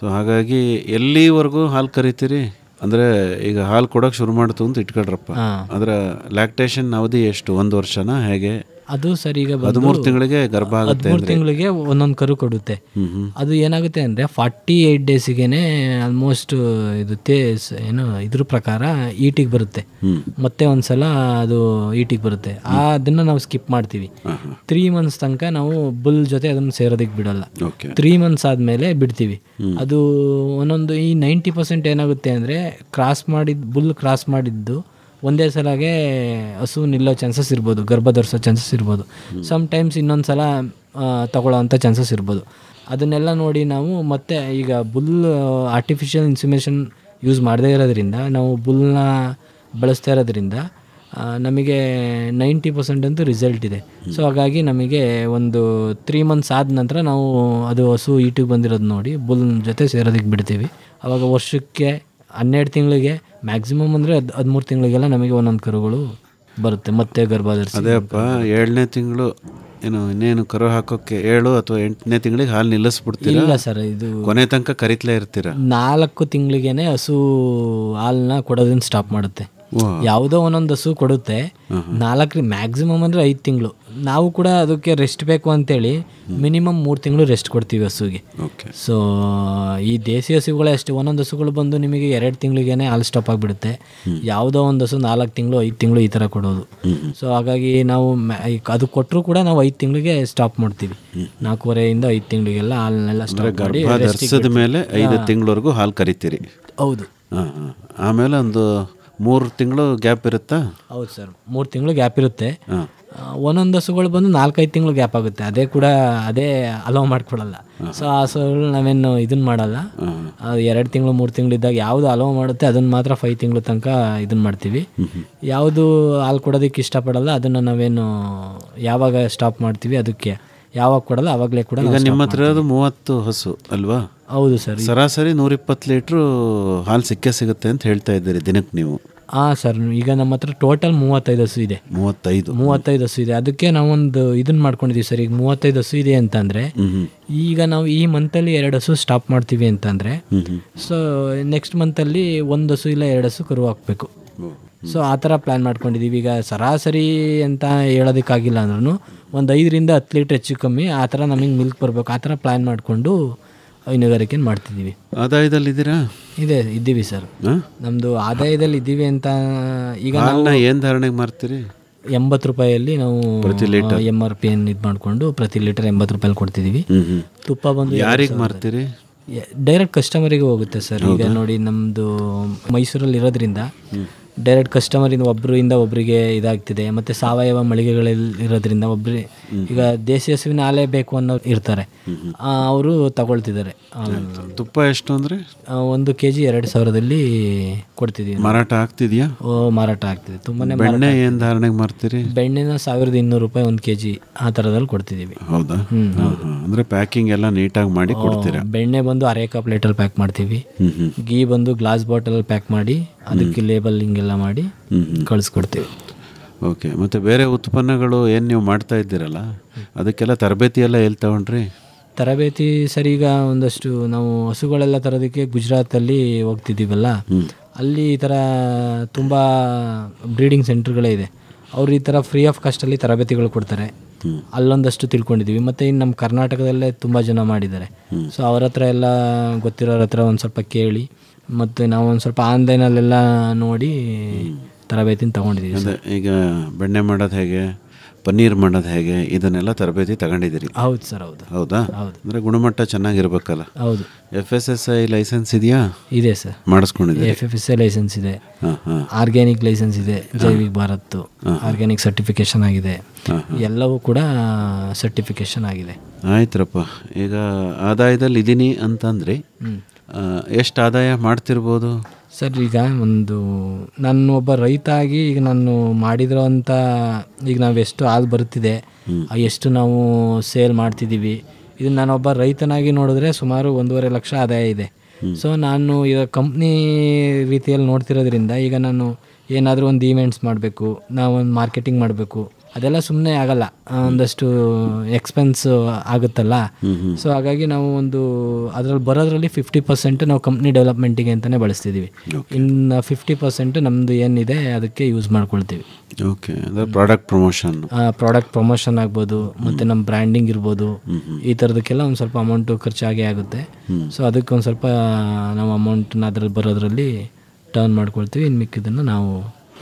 ಸೊ ಹಾಗಾಗಿ ಎಲ್ಲಿವರೆಗೂ ಹಾಲು ಕರಿತೀರಿ? ಅಂದರೆ ಈಗ ಹಾಲು ಕೊಡೋಕೆ ಶುರು ಮಾಡ್ತು ಅಂತ ಇಟ್ಕೊಳ್ರಪ್ಪ, ಅದರ ಲ್ಯಾಕ್ಟೇಷನ್ ಅವಧಿ ಎಷ್ಟು? 1 ವರ್ಷನಾ ಹೇಗೆ? ಅದು ಸರ್ ಈಗ 13 ತಿಂಗಳಿಗೆ ಗರ್ಭ ಆಗುತ್ತೆ. 13 ತಿಂಗಳಿಗೆ ಒಂದೊಂದು ಕರು ಕೊಡುತ್ತೆ. ಅದು ಏನಾಗುತ್ತೆ ಅಂದರೆ 48 ಡೇಸಿಗೆ ಆಲ್ಮೋಸ್ಟ್ ಇದು ಏನು ಇದ್ರ ಪ್ರಕಾರ ಈಟಿಗೆ ಬರುತ್ತೆ. ಮತ್ತೆ ಒಂದ್ಸಲ ಅದು ಈಟಿಗೆ ಬರುತ್ತೆ. ಅದನ್ನು ನಾವು ಸ್ಕಿಪ್ ಮಾಡ್ತೀವಿ. 3 ಮಂತ್ಸ್ ತನಕ ನಾವು ಬುಲ್ ಜೊತೆ ಅದನ್ನು ಸೇರೋದಕ್ಕೆ ಬಿಡಲ್ಲ. 3 ಮಂತ್ಸ್ ಆದಮೇಲೆ ಬಿಡ್ತೀವಿ. ಅದು ಒಂದೊಂದು ಈ 90% ಏನಾಗುತ್ತೆ ಅಂದರೆ ಬುಲ್ ಕ್ರಾಸ್ ಮಾಡಿದ್ದು ಒಂದೇ ಸಲಗೆ ಹಸು ನಿಲ್ಲೋ ಚಾನ್ಸಸ್ ಇರ್ಬೋದು, ಗರ್ಭ ಧರಿಸೋ ಚಾನ್ಸಸ್ ಇರ್ಬೋದು. ಸಮ್ಟೈಮ್ಸ್ ಇನ್ನೊಂದು ಸಲ ತಗೊಳ್ಳೋ ಅಂಥ ಚಾನ್ಸಸ್ ಇರ್ಬೋದು. ಅದನ್ನೆಲ್ಲ ನೋಡಿ ನಾವು ಮತ್ತೆ ಈಗ ಬುಲ್ ಆರ್ಟಿಫಿಷಿಯಲ್ ಇನ್ಸಿಮೇಷನ್ ಯೂಸ್ ಮಾಡದೇ ಇರೋದ್ರಿಂದ, ನಾವು ಬುಲ್ನ ಬಳಸ್ತಾ ಇರೋದ್ರಿಂದ ನಮಗೆ 90% ಅಂತೂ ರಿಸಲ್ಟ್ ಇದೆ. ಸೊ ಹಾಗಾಗಿ ನಮಗೆ ಒಂದು 3 ಮಂತ್ಸ್ ಆದ ನಂತರ ನಾವು ಅದು ಹಸು ಈಟಿಗೆ ಬಂದಿರೋದು ನೋಡಿ ಬುಲ್ ಜೊತೆ ಸೇರೋದಕ್ಕೆ ಬಿಡ್ತೀವಿ. ಆವಾಗ ವರ್ಷಕ್ಕೆ 12 ತಿಂಗಳಿಗೆ ಮ್ಯಾಕ್ಸಿಮಮ್ ಅಂದರೆ 13 ತಿಂಗಳಿಗೆಲ್ಲ ನಮಗೆ ಒಂದೊಂದು ಕರುಗಳು ಬರುತ್ತೆ ಮತ್ತೆ ಗರ್ಭ ಧರಿಸಿ. ಅದೇಪ್ಪ 7ನೇ ತಿಂಗಳು ಇನ್ನೇನು ಕರು ಹಾಕೋಕ್ಕೆ 7 ಅಥವಾ 8ನೇ ತಿಂಗಳಿಗೆ ಹಾಲು ನಿಲ್ಲಿಸ್ಬಿಡ್ತೀರಾ? ಇಲ್ಲ ಸರ್, ಇದು ಕೊನೆ ತನಕ ಕರಿತಲೇ ಇರ್ತೀರಾ? 4 ತಿಂಗಳಿಗೇನೆ ಹಸು ಹಾಲನ್ನ ಕೊಡೋದನ್ನ ಸ್ಟಾಪ್ ಮಾಡುತ್ತೆ. ಯಾವುದೋ ಒಂದೊಂದು ಹಸು ಕೊಡುತ್ತೆ. 4 ಮ್ಯಾಕ್ಸಿಮಮ್ ಅಂದರೆ 5 ತಿಂಗಳು. ನಾವು ಕೂಡ ಅದಕ್ಕೆ ರೆಸ್ಟ್ ಬೇಕು ಅಂತೇಳಿ ಮಿನಿಮಮ್ 3 ತಿಂಗಳು ರೆಸ್ಟ್ ಕೊಡ್ತೀವಿ ಹಸುಗೆ. ಸೊ ಈ ದೇಸಿ ಹಸುಗಳೇ ಅಷ್ಟೇ, ಒಂದೊಂದು ಹಸುಗಳು ಬಂದು ನಿಮಗೆ 2 ತಿಂಗಳಿಗೇನೆ ಹಾಲು ಸ್ಟಾಪ್ ಆಗಿಬಿಡುತ್ತೆ. ಯಾವುದೋ ಒಂದು ಹಸು 4 ತಿಂಗಳು 5 ತಿಂಗಳು ಈ ಥರ ಕೊಡೋದು. ಸೊ ಹಾಗಾಗಿ ನಾವು ಅದು ಕೊಟ್ಟರು ಕೂಡ ನಾವು 5 ತಿಂಗಳಿಗೆ ಸ್ಟಾಪ್ ಮಾಡ್ತೀವಿ. 4.5ಯಿಂದ 5 ತಿಂಗಳಿಗೆಲ್ಲ ಹಾಲನ್ನೆಲ್ಲ ಸ್ಟಾಪ್ ಮಾಡಿ ಧರಿಸಿದ ಮೇಲೆ 5 ತಿಂಗಳವರೆಗೂ ಹಾಲು ಕರಿತೀರಿ. ಹೌದು. ಆಮೇಲೆ ಒಂದು 3 ತಿಂಗಳು ಗ್ಯಾಪ್ ಇರುತ್ತಾ? ಹೌದು ಸರ್, 3 ತಿಂಗಳು ಗ್ಯಾಪ್ ಇರುತ್ತೆ. ಒಂದೊಂದು ಹಸುಗಳು ಬಂದು 4-5 ತಿಂಗಳು ಗ್ಯಾಪ್ ಆಗುತ್ತೆ. ಅದೇ ಅಲೋ ಮಾಡ್ಕೊಡಲ್ಲ. ಸೊ ಆ ಹಸುಗಳು ನಾವೇನು ಇದನ್ನ ಮಾಡಲ್ಲ. 2 ತಿಂಗಳು 3 ತಿಂಗಳು ಇದ್ದಾಗ ಯಾವುದು ಅಲೋ ಮಾಡುತ್ತೆ ಅದನ್ನು ಮಾತ್ರ 5 ತಿಂಗಳು ತನಕ ಇದನ್ನ ಮಾಡ್ತೀವಿ. ಯಾವುದು ಹಾಲು ಕೊಡೋದಕ್ಕೆ ಇಷ್ಟಪಡಲ್ಲ ಅದನ್ನು ನಾವೇನು ಯಾವಾಗ ಸ್ಟಾಪ್ ಮಾಡ್ತೀವಿ, ಅದಕ್ಕೆ ಯಾವಾಗ ಕೊಡಲ್ಲ ಆವಾಗಲೇ ಕೂಡ. ಈಗ ನಿಮ್ಮ ಹತ್ರ ಇರೋದು 30 ಹಸು ಅಲ್ವಾ? ಹೌದು ಸರ್. ಸರಾಸರಿ 120 ಲೀಟ್ರು ಹಾಲು ಸಿಗುತ್ತೆ ಅಂತ ಹೇಳ್ತಾ ಇದ್ದೀರಿ ದಿನಕ್ಕೆ ನೀವು? ಹಾಂ ಸರ್, ಈಗ ನಮ್ಮ ಹತ್ರ ಟೋಟಲ್ 35 ಹಸು ಇದೆ. 35 ಹಸು ಇದೆ. ಅದಕ್ಕೆ ನಾವೊಂದು ಇದನ್ನ ಮಾಡ್ಕೊಂಡಿದ್ದೀವಿ ಸರ್. ಈಗ 35 ಹಸು ಇದೆ ಅಂತಂದರೆ ಈಗ ನಾವು ಈ ಮಂತಲ್ಲಿ 2 ಹಸು ಸ್ಟಾಪ್ ಮಾಡ್ತೀವಿ ಅಂತಂದರೆ, ಸೊ ನೆಕ್ಸ್ಟ್ ಮಂತಲ್ಲಿ 1 ಹಸು ಇಲ್ಲ 2 ಹಸು ಕರು ಹಾಕಬೇಕು. ಸೊ ಆ ಥರ ಪ್ಲ್ಯಾನ್ ಮಾಡ್ಕೊಂಡಿದ್ದೀವಿ. ಈಗ ಸರಾಸರಿ ಅಂತ ಹೇಳೋದಕ್ಕಾಗಿಲ್ಲ ಅಂದ್ರೂ ಒಂದು 5ರಿಂದ 10 ಲೀಟ್ರ್ ಹೆಚ್ಚು ಕಮ್ಮಿ ಆ ಥರ ನಮಗೆ ಮಿಲ್ಕ್ ಬರಬೇಕು. ಆ ಥರ ಪ್ಲ್ಯಾನ್ ಮಾಡಿಕೊಂಡು ಹೈನುಗಾರಿಕೆ ಮಾಡ್ತಿದ್ದೀವಿ. ಆದಾಯದಲ್ಲಿ ಇದ್ದೀರಾ? ಇದ್ದೀವಿ ಸರ್. ನಮ್ಮದು ಆದಾಯದಲ್ಲಿ ಇದ್ದೀವಿ ಅಂತ ಈಗ ಏನು ಧಾರಣೆಗೆ ಮಾರ್ತೀರಿ? 80 ರೂಪಾಯಲ್ಲಿ ನಾವು ಪ್ರತಿ ಲೀಟರ್ MRP ಇದು ಮಾಡಿಕೊಂಡು ಪ್ರತಿ ಲೀಟರ್ 80 ರೂಪಾಯಲ್ಲಿ ಕೊಡ್ತಿದ್ದೀವಿ. ತುಪ್ಪ ಬಂದು ಯಾರಿಗೆ ಮಾರ್ತೀರಿ? ಡೈರೆಕ್ಟ್ ಕಸ್ಟಮರಿಗೆ ಹೋಗುತ್ತೆ ಸರ್. ಈಗ ನೋಡಿ ನಮ್ಮದು ಮೈಸೂರಲ್ಲಿ ಇರೋದ್ರಿಂದ ಡೈರೆಕ್ಟ್ ಕಸ್ಟಮರಿಂದ ಒಬ್ಬರಿಗೆ ಇದಾಗ್ತಿದೆ. ಮತ್ತು ಸಾವಯವ ಮಳಿಗೆಗಳಲ್ಲಿ ಇರೋದ್ರಿಂದ ಈಗ ದೇಸಿ ಹಸುವಿನ ಹಾಲೇ ಬೇಕು ಅನ್ನೋ ಇರ್ತಾರೆ, ಅವರು ತಗೊಳ್ತಿದ್ದಾರೆ. ತುಪ್ಪ ಎಷ್ಟು ಅಂದರೆ 1 kg 2,000ದಲ್ಲಿ ಕೊಡ್ತಿದ್ದೀವಿ. ಮಾರಾಟ ಆಗ್ತಿದೆಯಾ? ಮಾರಾಟ ಆಗ್ತಿದೆ. ತುಂಬಾನೇ. ಬೆಣ್ಣೆ ಏನು ಧಾರಣೆಗೆ ಮಾರ್ತೀರಿ? ಬೆಣ್ಣೆನ 1,200 ರೂಪಾಯಿ 1 kg ಆ ಥರದಲ್ಲಿ ಕೊಡ್ತಿದ್ದೀವಿ. ಹೌದಾ? ಅಂದರೆ ಪ್ಯಾಕಿಂಗ್ ಎಲ್ಲ ನೀಟಾಗಿ ಮಾಡಿ ಕೊಡ್ತೀರಾ? ಬೆಣ್ಣೆ ಬಂದು 1/2 ಕಪ್ ಲೀಟರ್ ಪ್ಯಾಕ್ ಮಾಡ್ತೀವಿ. ಗೀ ಬಂದು ಗ್ಲಾಸ್ ಬಾಟಲ್ ಪ್ಯಾಕ್ ಮಾಡಿ ಅದಕ್ಕೆ ಲೇಬಲಿಂಗ್ ಎಲ್ಲ ಮಾಡಿ ಕಳಿಸ್ಕೊಡ್ತೀವಿ. ಓಕೆ. ಮತ್ತು ಬೇರೆ ಉತ್ಪನ್ನಗಳು ಏನು ನೀವು ಮಾಡ್ತಾ ಇದ್ದೀರಲ್ಲ ಅದಕ್ಕೆಲ್ಲ ತರಬೇತಿ ಎಲ್ಲ ಎಲ್ಲಿ ತಗೊಂಡ್ರಿ? ತರಬೇತಿ ಸರ್, ಈಗ ಒಂದಷ್ಟು ನಾವು ಹಸುಗಳೆಲ್ಲ ತರೋದಕ್ಕೆ ಗುಜರಾತಲ್ಲಿ ಹೋಗ್ತಿದ್ದೀವಲ್ಲ, ಅಲ್ಲಿ ಈ ಥರ ತುಂಬ ಬ್ರೀಡಿಂಗ್ ಸೆಂಟರ್ಗಳೇ ಇದೆ. ಅವರು ಈ ಥರ ಫ್ರೀ ಆಫ್ ಕಾಸ್ಟಲ್ಲಿ ತರಬೇತಿಗಳು ಕೊಡ್ತಾರೆ. ಅಲ್ಲೊಂದಷ್ಟು ತಿಳ್ಕೊಂಡಿದ್ದೀವಿ. ಮತ್ತು ಇನ್ನು ನಮ್ಮ ಕರ್ನಾಟಕದಲ್ಲೇ ತುಂಬ ಜನ ಮಾಡಿದ್ದಾರೆ. ಸೊ ಅವ್ರ ಹತ್ರ ಎಲ್ಲ ಗೊತ್ತಿರೋರ ಹತ್ರ ಒಂದು ಸ್ವಲ್ಪ ಕೇಳಿ ಮತ್ತು ನಾವು ಒಂದು ಸ್ವಲ್ಪ ಆನ್ಲೈನಲ್ಲೆಲ್ಲ ನೋಡಿ ತರಬೇತಿನ ತೊಗೊಂಡಿದ್ದೀವಿ. ಈಗ ಬೆಣ್ಣೆ ಮಾಡೋದು ಹೇಗೆ, ಪನ್ನೀರ್ ಮಾಡೋದು ಹೇಗೆ, ಇದನ್ನೆಲ್ಲ ತರಬೇತಿ ತಗೊಂಡಿದ್ದೀರಿ? ಹೌದು ಸರ್. ಹೌದಾ? ಅಂದರೆ ಗುಣಮಟ್ಟ ಚೆನ್ನಾಗಿರ್ಬೇಕಲ್ಲ? ಹೌದು. FSSAI ಲೈಸೆನ್ಸ್ ಇದೆಯಾ? ಇದೆ ಸರ್, ಮಾಡಿಸ್ಕೊಂಡಿದ್ದೀರಿ. FSSAI ಲೈಸೆನ್ಸ್ ಇದೆ, ಆರ್ಗ್ಯಾನಿಕ್ ಲೈಸೆನ್ಸ್ ಇದೆ, ಜೈವಿಕ್ ಭಾರತ್ ಆರ್ಗ್ಯಾನಿಕ್ ಸರ್ಟಿಫಿಕೇಶನ್ ಆಗಿದೆ, ಎಲ್ಲವೂ ಕೂಡ ಸರ್ಟಿಫಿಕೇಶನ್ ಆಗಿದೆ. ಆಯ್ತರಪ್ಪ. ಈಗ ಆದಾಯದಲ್ಲಿ ಇದ್ದೀನಿ ಅಂತಂದ್ರಿ, ಎಷ್ಟು ಆದಾಯ ಮಾಡ್ತಿರ್ಬೋದು ಸರ್? ಈಗ ನಾನು ಒಬ್ಬ ರೈತ ಆಗಿ ಈಗ ನಾನು ಮಾಡಿರೋ ಅಂತ ಈಗ ನಾವು ಎಷ್ಟು ಹಾಲು ಬರುತ್ತಿದೆ, ಎಷ್ಟು ನಾವು ಸೇಲ್ ಮಾಡ್ತಿದ್ದೀವಿ, ಇದನ್ನು ನಾನೊಬ್ಬ ರೈತನಾಗಿ ನೋಡಿದ್ರೆ ಸುಮಾರು 1.5 ಲಕ್ಷ ಆದಾಯ ಇದೆ. ಸೊ ನಾನು ಈಗ ಕಂಪ್ನಿ ರೀತಿಯಲ್ಲಿ ನೋಡ್ತಿರೋದ್ರಿಂದ ಈಗ ನಾನು ಏನಾದರೂ ಒಂದು ಈವೆಂಟ್ಸ್ ಮಾಡಬೇಕು, ನಾವೊಂದು ಮಾರ್ಕೆಟಿಂಗ್ ಮಾಡಬೇಕು, ಅದೆಲ್ಲ ಸುಮ್ಮನೆ ಆಗಲ್ಲ, ಒಂದಷ್ಟು ಎಕ್ಸ್ಪೆನ್ಸ್ ಆಗುತ್ತಲ್ಲ. ಸೊ ಹಾಗಾಗಿ ನಾವು ಅದರಲ್ಲಿ ಬರೋದ್ರಲ್ಲಿ 50% ನಾವು ಕಂಪ್ನಿ ಡೆವಲಪ್ಮೆಂಟಿಗೆ ಅಂತಲೇ ಬಳಸ್ತಿದ್ದೀವಿ. ಇನ್ನು 50% ನಮ್ಮದು ಏನಿದೆ ಅದಕ್ಕೆ ಯೂಸ್ ಮಾಡ್ಕೊಳ್ತೀವಿ. ಓಕೆ. ಅಂದರೆ ಪ್ರಾಡಕ್ಟ್ ಪ್ರಮೋಷನ್ ಆಗ್ಬೋದು, ಮತ್ತು ನಮ್ಮ ಬ್ರ್ಯಾಂಡಿಂಗ್ ಇರ್ಬೋದು, ಈ ಥರದಕ್ಕೆಲ್ಲ ಒಂದು ಸ್ವಲ್ಪ ಅಮೌಂಟು ಖರ್ಚಾಗೇ ಆಗುತ್ತೆ. ಸೊ ಅದಕ್ಕೆ ಒಂದು ಸ್ವಲ್ಪ ನಾವು ಅಮೌಂಟನ್ನ ಅದರಲ್ಲಿ ಬರೋದ್ರಲ್ಲಿ ಟರ್ನ್ ಮಾಡ್ಕೊಳ್ತೀವಿ. ಇನ್ನು ಮಿಕ್ಕಿದ್ದನ್ನು ನಾವು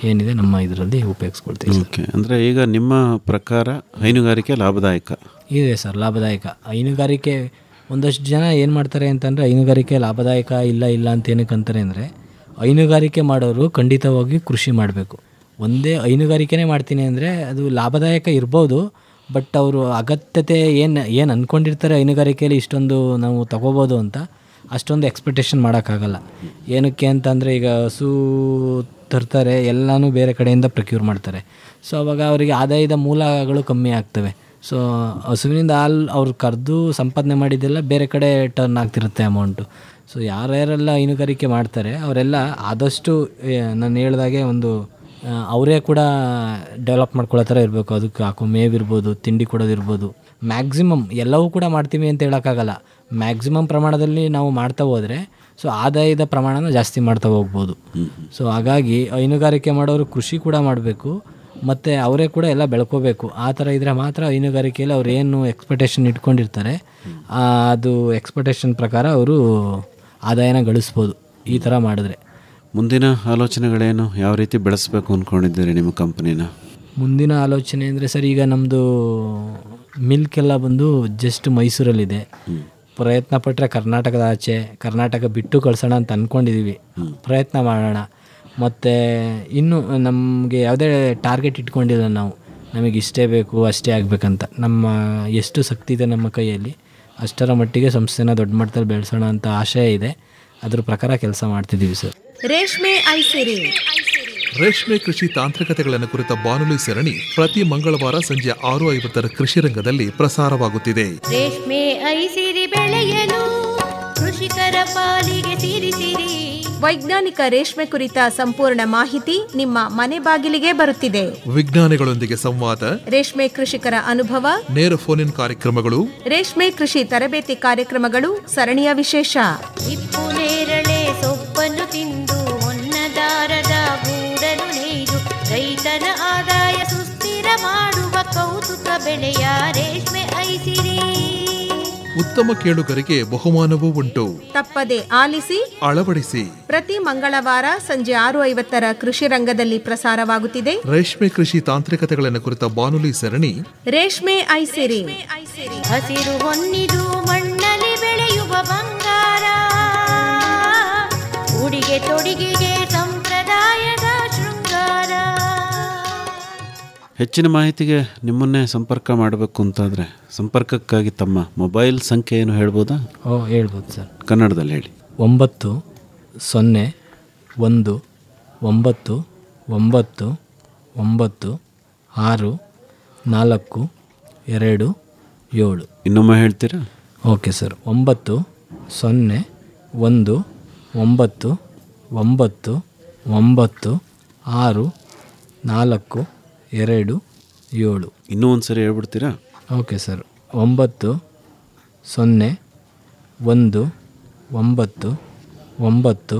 ಏನಿದೆ ನಮ್ಮ ಇದರಲ್ಲಿ ಉಪಯೋಗಿಸ್ಕೊಳ್ತೀವಿ. ಓಕೆ. ಅಂದರೆ ಈಗ ನಿಮ್ಮ ಪ್ರಕಾರ ಹೈನುಗಾರಿಕೆ ಲಾಭದಾಯಕ ಇದೆ ಸರ್? ಲಾಭದಾಯಕ ಹೈನುಗಾರಿಕೆ. ಒಂದಷ್ಟು ಜನ ಏನು ಮಾಡ್ತಾರೆ ಅಂತಂದರೆ ಹೈನುಗಾರಿಕೆ ಲಾಭದಾಯಕ ಇಲ್ಲ ಅಂತ ಏನಕ್ಕೆ ಅಂತಾರೆ ಅಂದರೆ, ಹೈನುಗಾರಿಕೆ ಮಾಡೋರು ಖಂಡಿತವಾಗಿ ಕೃಷಿ ಮಾಡಬೇಕು. ಒಂದೇ ಹೈನುಗಾರಿಕೆನೇ ಮಾಡ್ತೀನಿ ಅಂದರೆ ಅದು ಲಾಭದಾಯಕ ಇರ್ಬೋದು, ಬಟ್ ಅವರು ಅಗತ್ಯತೆ ಏನು ಅಂದ್ಕೊಂಡಿರ್ತಾರೆ ಹೈನುಗಾರಿಕೆಯಲ್ಲಿ ಇಷ್ಟೊಂದು ನಾವು ತಗೋಬೋದು ಅಂತ ಅಷ್ಟೊಂದು ಎಕ್ಸ್ಪೆಕ್ಟೇಷನ್ ಮಾಡೋಕ್ಕಾಗಲ್ಲ. ಏನಕ್ಕೆ ಅಂತಂದರೆ ಈಗ ಹಸು ತರ್ತಾರೆ, ಎಲ್ಲನೂ ಬೇರೆ ಕಡೆಯಿಂದ ಪ್ರೊಕ್ಯೂರ್ ಮಾಡ್ತಾರೆ. ಸೊ ಅವಾಗ ಅವರಿಗೆ ಆದಾಯದ ಮೂಲಗಳು ಕಮ್ಮಿ ಆಗ್ತವೆ. ಸೊ ಹಸುವಿನಿಂದ ಹಾಲು ಅವ್ರು ಕರೆದು ಸಂಪಾದನೆ ಮಾಡಿದ್ದೆಲ್ಲ ಬೇರೆ ಕಡೆ ಟರ್ನ್ ಆಗ್ತಿರುತ್ತೆ ಅಮೌಂಟು. ಸೊ ಯಾರ್ಯಾರೆಲ್ಲ ಹೈನುಗಾರಿಕೆ ಮಾಡ್ತಾರೆ ಅವರೆಲ್ಲ ಆದಷ್ಟು ನಾನು ಹೇಳ್ದಾಗೆ ಅವರೇ ಕೂಡ ಡೆವಲಪ್ ಮಾಡ್ಕೊಳ್ಳೋ ಥರ ಇರಬೇಕು. ಅದಕ್ಕೆ ಹಾಕೋ ಮೇವಿರ್ಬೋದು, ತಿಂಡಿ ಕೊಡೋದಿರ್ಬೋದು, ಮ್ಯಾಕ್ಸಿಮಮ್ ಎಲ್ಲವೂ ಕೂಡ ಮಾಡ್ತೀವಿ ಅಂತ ಹೇಳೋಕ್ಕಾಗಲ್ಲ. ಮ್ಯಾಕ್ಸಿಮಮ್ ಪ್ರಮಾಣದಲ್ಲಿ ನಾವು ಮಾಡ್ತಾ ಹೋದರೆ ಸೊ ಆದಾಯದ ಪ್ರಮಾಣನ ಜಾಸ್ತಿ ಮಾಡ್ತಾ ಹೋಗ್ಬೋದು. ಸೊ ಹಾಗಾಗಿ ಹೈನುಗಾರಿಕೆ ಮಾಡೋರು ಕೃಷಿ ಕೂಡ ಮಾಡಬೇಕು, ಮತ್ತು ಅವರೇ ಕೂಡ ಎಲ್ಲ ಬೆಳ್ಕೋಬೇಕು. ಆ ಥರ ಇದ್ದರೆ ಮಾತ್ರ ಹೈನುಗಾರಿಕೆಯಲ್ಲಿ ಅವ್ರು ಏನು ಎಕ್ಸ್ಪೆಕ್ಟೇಷನ್ ಇಟ್ಕೊಂಡಿರ್ತಾರೆ ಅದು ಎಕ್ಸ್ಪೆಕ್ಟೇಷನ್ ಪ್ರಕಾರ ಅವರು ಆದಾಯನ ಗಳಿಸ್ಬೋದು ಈ ಥರ ಮಾಡಿದ್ರೆ. ಮುಂದಿನ ಆಲೋಚನೆಗಳೇನು, ಯಾವ ರೀತಿ ಬೆಳೆಸಬೇಕು ಅಂದ್ಕೊಂಡಿದ್ದೀರಿ ನಿಮ್ಮ ಕಂಪ್ನಿನ? ಮುಂದಿನ ಆಲೋಚನೆ ಅಂದರೆ ಸರ್, ಈಗ ನಮ್ಮದು ಮಿಲ್ಕೆಲ್ಲ ಬಂದು ಜಸ್ಟ್ ಮೈಸೂರಲ್ಲಿದೆ. ಪ್ರಯತ್ನ ಪಟ್ಟರೆ ಕರ್ನಾಟಕದ ಆಚೆ, ಕರ್ನಾಟಕ ಬಿಟ್ಟು ಕಳ್ಸೋಣ ಅಂತ ಅಂದ್ಕೊಂಡಿದ್ದೀವಿ. ಪ್ರಯತ್ನ ಮಾಡೋಣ. ಮತ್ತು ಇನ್ನು ನಮಗೆ ಯಾವುದೇ ಟಾರ್ಗೆಟ್ ಇಟ್ಕೊಂಡಿಲ್ಲ ನಾವು, ನಮಗೆ ಇಷ್ಟೇ ಬೇಕು ಅಷ್ಟೇ ಆಗಬೇಕಂತ. ನಮ್ಮ ಎಷ್ಟು ಶಕ್ತಿ ಇದೆ ನಮ್ಮ ಕೈಯಲ್ಲಿ ಅಷ್ಟರ ಮಟ್ಟಿಗೆ ಸಂಸ್ಥೆನ ದೊಡ್ಡ ಮಟ್ಟದಲ್ಲಿ ಬೆಳೆಸೋಣ ಅಂತ ಆಶಯ ಇದೆ. ಅದ್ರ ಪ್ರಕಾರ ಕೆಲಸ ಮಾಡ್ತಿದ್ದೀವಿ ಸರ್. ರೇಷ್ಮೆ ಐಸಿರಿ ರೇಷ್ಮೆ ಕೃಷಿ ತಾಂತ್ರಿಕತೆಗಳನ್ನು ಕುರಿತ ಬಾನುಲಿ ಸರಣಿ ಪ್ರತಿ ಮಂಗಳವಾರ ಸಂಜೆ 6:50 ಕೃಷಿ ರಂಗದಲ್ಲಿ ಪ್ರಸಾರವಾಗುತ್ತಿದೆ. ರೇಷ್ಮೆ ಐಸಿರಿ ಬೆಳೆಯಲು ಕೃಷಿಕರ ಪಾಲಿಗೆ ಸಿರಿಸಿರಿ. ವೈಜ್ಞಾನಿಕ ರೇಷ್ಮೆ ಕುರಿತ ಸಂಪೂರ್ಣ ಮಾಹಿತಿ ನಿಮ್ಮ ಮನೆ ಬಾಗಿಲಿಗೆ ಬರುತ್ತಿದೆ. ವಿಜ್ಞಾನಿಗಳೊಂದಿಗೆ ಸಂವಾದ, ರೇಷ್ಮೆ ಕೃಷಿಕರ ಅನುಭವ, ನೇರ ಫೋನ್ ಇನ್ ಕಾರ್ಯಕ್ರಮಗಳು, ರೇಷ್ಮೆ ಕೃಷಿ ತರಬೇತಿ ಕಾರ್ಯಕ್ರಮಗಳು ಸರಣಿಯ ವಿಶೇಷ. ಹಿಪ್ಪು ನೇರಳೆ ಸೊಪ್ಪನ್ನು ತಿಂದು ಹೊನ್ನದಾರದ ಗೂಡನ್ನು ನೇಯ್ದು ರೈತನ ಆದಾಯ ಸುಸ್ಥಿರ ಮಾಡುವ ಕೌತುಕ ಬೆಳೆಯ ರೇಷ್ಮೆ ಐಸಿರಿ. ಉತ್ತಮ ಕೇಳುಗರಿಗೆ ಬಹುಮಾನವೂ ಉಂಟು. ತಪ್ಪದೆ ಆಲಿಸಿ, ಅಳವಡಿಸಿ. ಪ್ರತಿ ಮಂಗಳವಾರ ಸಂಜೆ 6:50 ಕೃಷಿ ರಂಗದಲ್ಲಿ ಪ್ರಸಾರವಾಗುತ್ತಿದೆ ರೇಷ್ಮೆ ಕೃಷಿ ತಾಂತ್ರಿಕತೆಗಳನ್ನು ಕುರಿತ ಬಾನುಲಿ ಸರಣಿ ರೇಷ್ಮೆ ಐಸಿರಿ. ಹಸಿರು ಹೊನ್ನಿದು ಮಣ್ಣಲ್ಲಿ ಬೆಳೆಯುವ ಬಂಗಾರ, ಉಡಿಗೆ ತೊಡಿಗೆಗೆ ಸಂಪ್ರದಾಯದ ಶೃಂಗಾರ. ಹೆಚ್ಚಿನ ಮಾಹಿತಿಗೆ ನಿಮ್ಮನ್ನೇ ಸಂಪರ್ಕ ಮಾಡಬೇಕು ಅಂತಾದರೆ ಸಂಪರ್ಕಕ್ಕಾಗಿ ತಮ್ಮ ಮೊಬೈಲ್ ಸಂಖ್ಯೆ ಏನು ಹೇಳ್ಬೋದಾ? ಹೇಳ್ಬೋದು ಸರ್. ಕನ್ನಡದಲ್ಲಿ ಹೇಳಿ. 9 0 1 9 9 9 6 4 2 7. ಇನ್ನೊಮ್ಮೆ ಹೇಳ್ತೀರಾ? Okay sir. 9 0 1 9 9 9 6 4 2 7. ಇನ್ನೂ ಒಂದು ಸರಿ ಹೇಳ್ಬಿಡ್ತೀರಾ? Okay sir. 9 0 1 9 9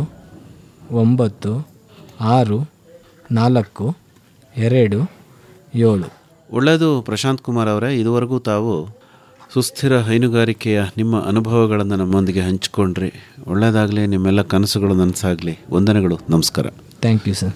9 6 4 2 7. ಒಳ್ಳೆಯದು ಪ್ರಶಾಂತ್ ಕುಮಾರ್ ಅವರೇ, ಇದುವರೆಗೂ ತಾವು ಸುಸ್ಥಿರ ಹೈನುಗಾರಿಕೆಯ ನಿಮ್ಮ ಅನುಭವಗಳನ್ನು ನಮ್ಮೊಂದಿಗೆ ಹಂಚಿಕೊಂಡ್ರಿ. ಒಳ್ಳೆಯದಾಗಲಿ, ನಿಮ್ಮೆಲ್ಲ ಕನಸುಗಳು ನನಸಾಗಲಿ. ವಂದನೆಗಳು, ನಮಸ್ಕಾರ. Thank you sir.